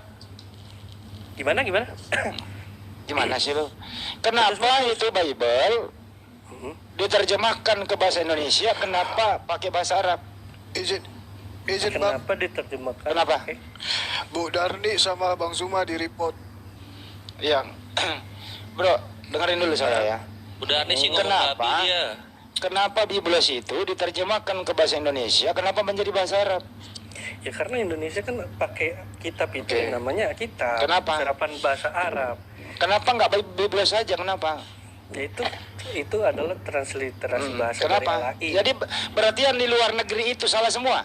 Gimana? Gimana sih lo? Kenapa itu Bible diterjemahkan ke bahasa Indonesia? Kenapa pakai bahasa Arab? Izin Bang, Kenapa diterjemahkan? Kenapa? Oke. Bu Darni sama Bang Zuma di report. Iya, bro, dengerin dulu saya ya. Udah nih sih ngomong Kenapa? babi dia. Kenapa Biblos itu diterjemahkan ke bahasa Indonesia? Kenapa menjadi bahasa Arab? Ya karena Indonesia kan pakai kitab itu Oke. namanya kitab. Kenapa? Serapan bahasa Arab. Kenapa nggak Biblos saja? Kenapa? Ya itu adalah transliterasi bahasa dari Kenapa? LAI. Jadi berarti yang di luar negeri itu salah semua?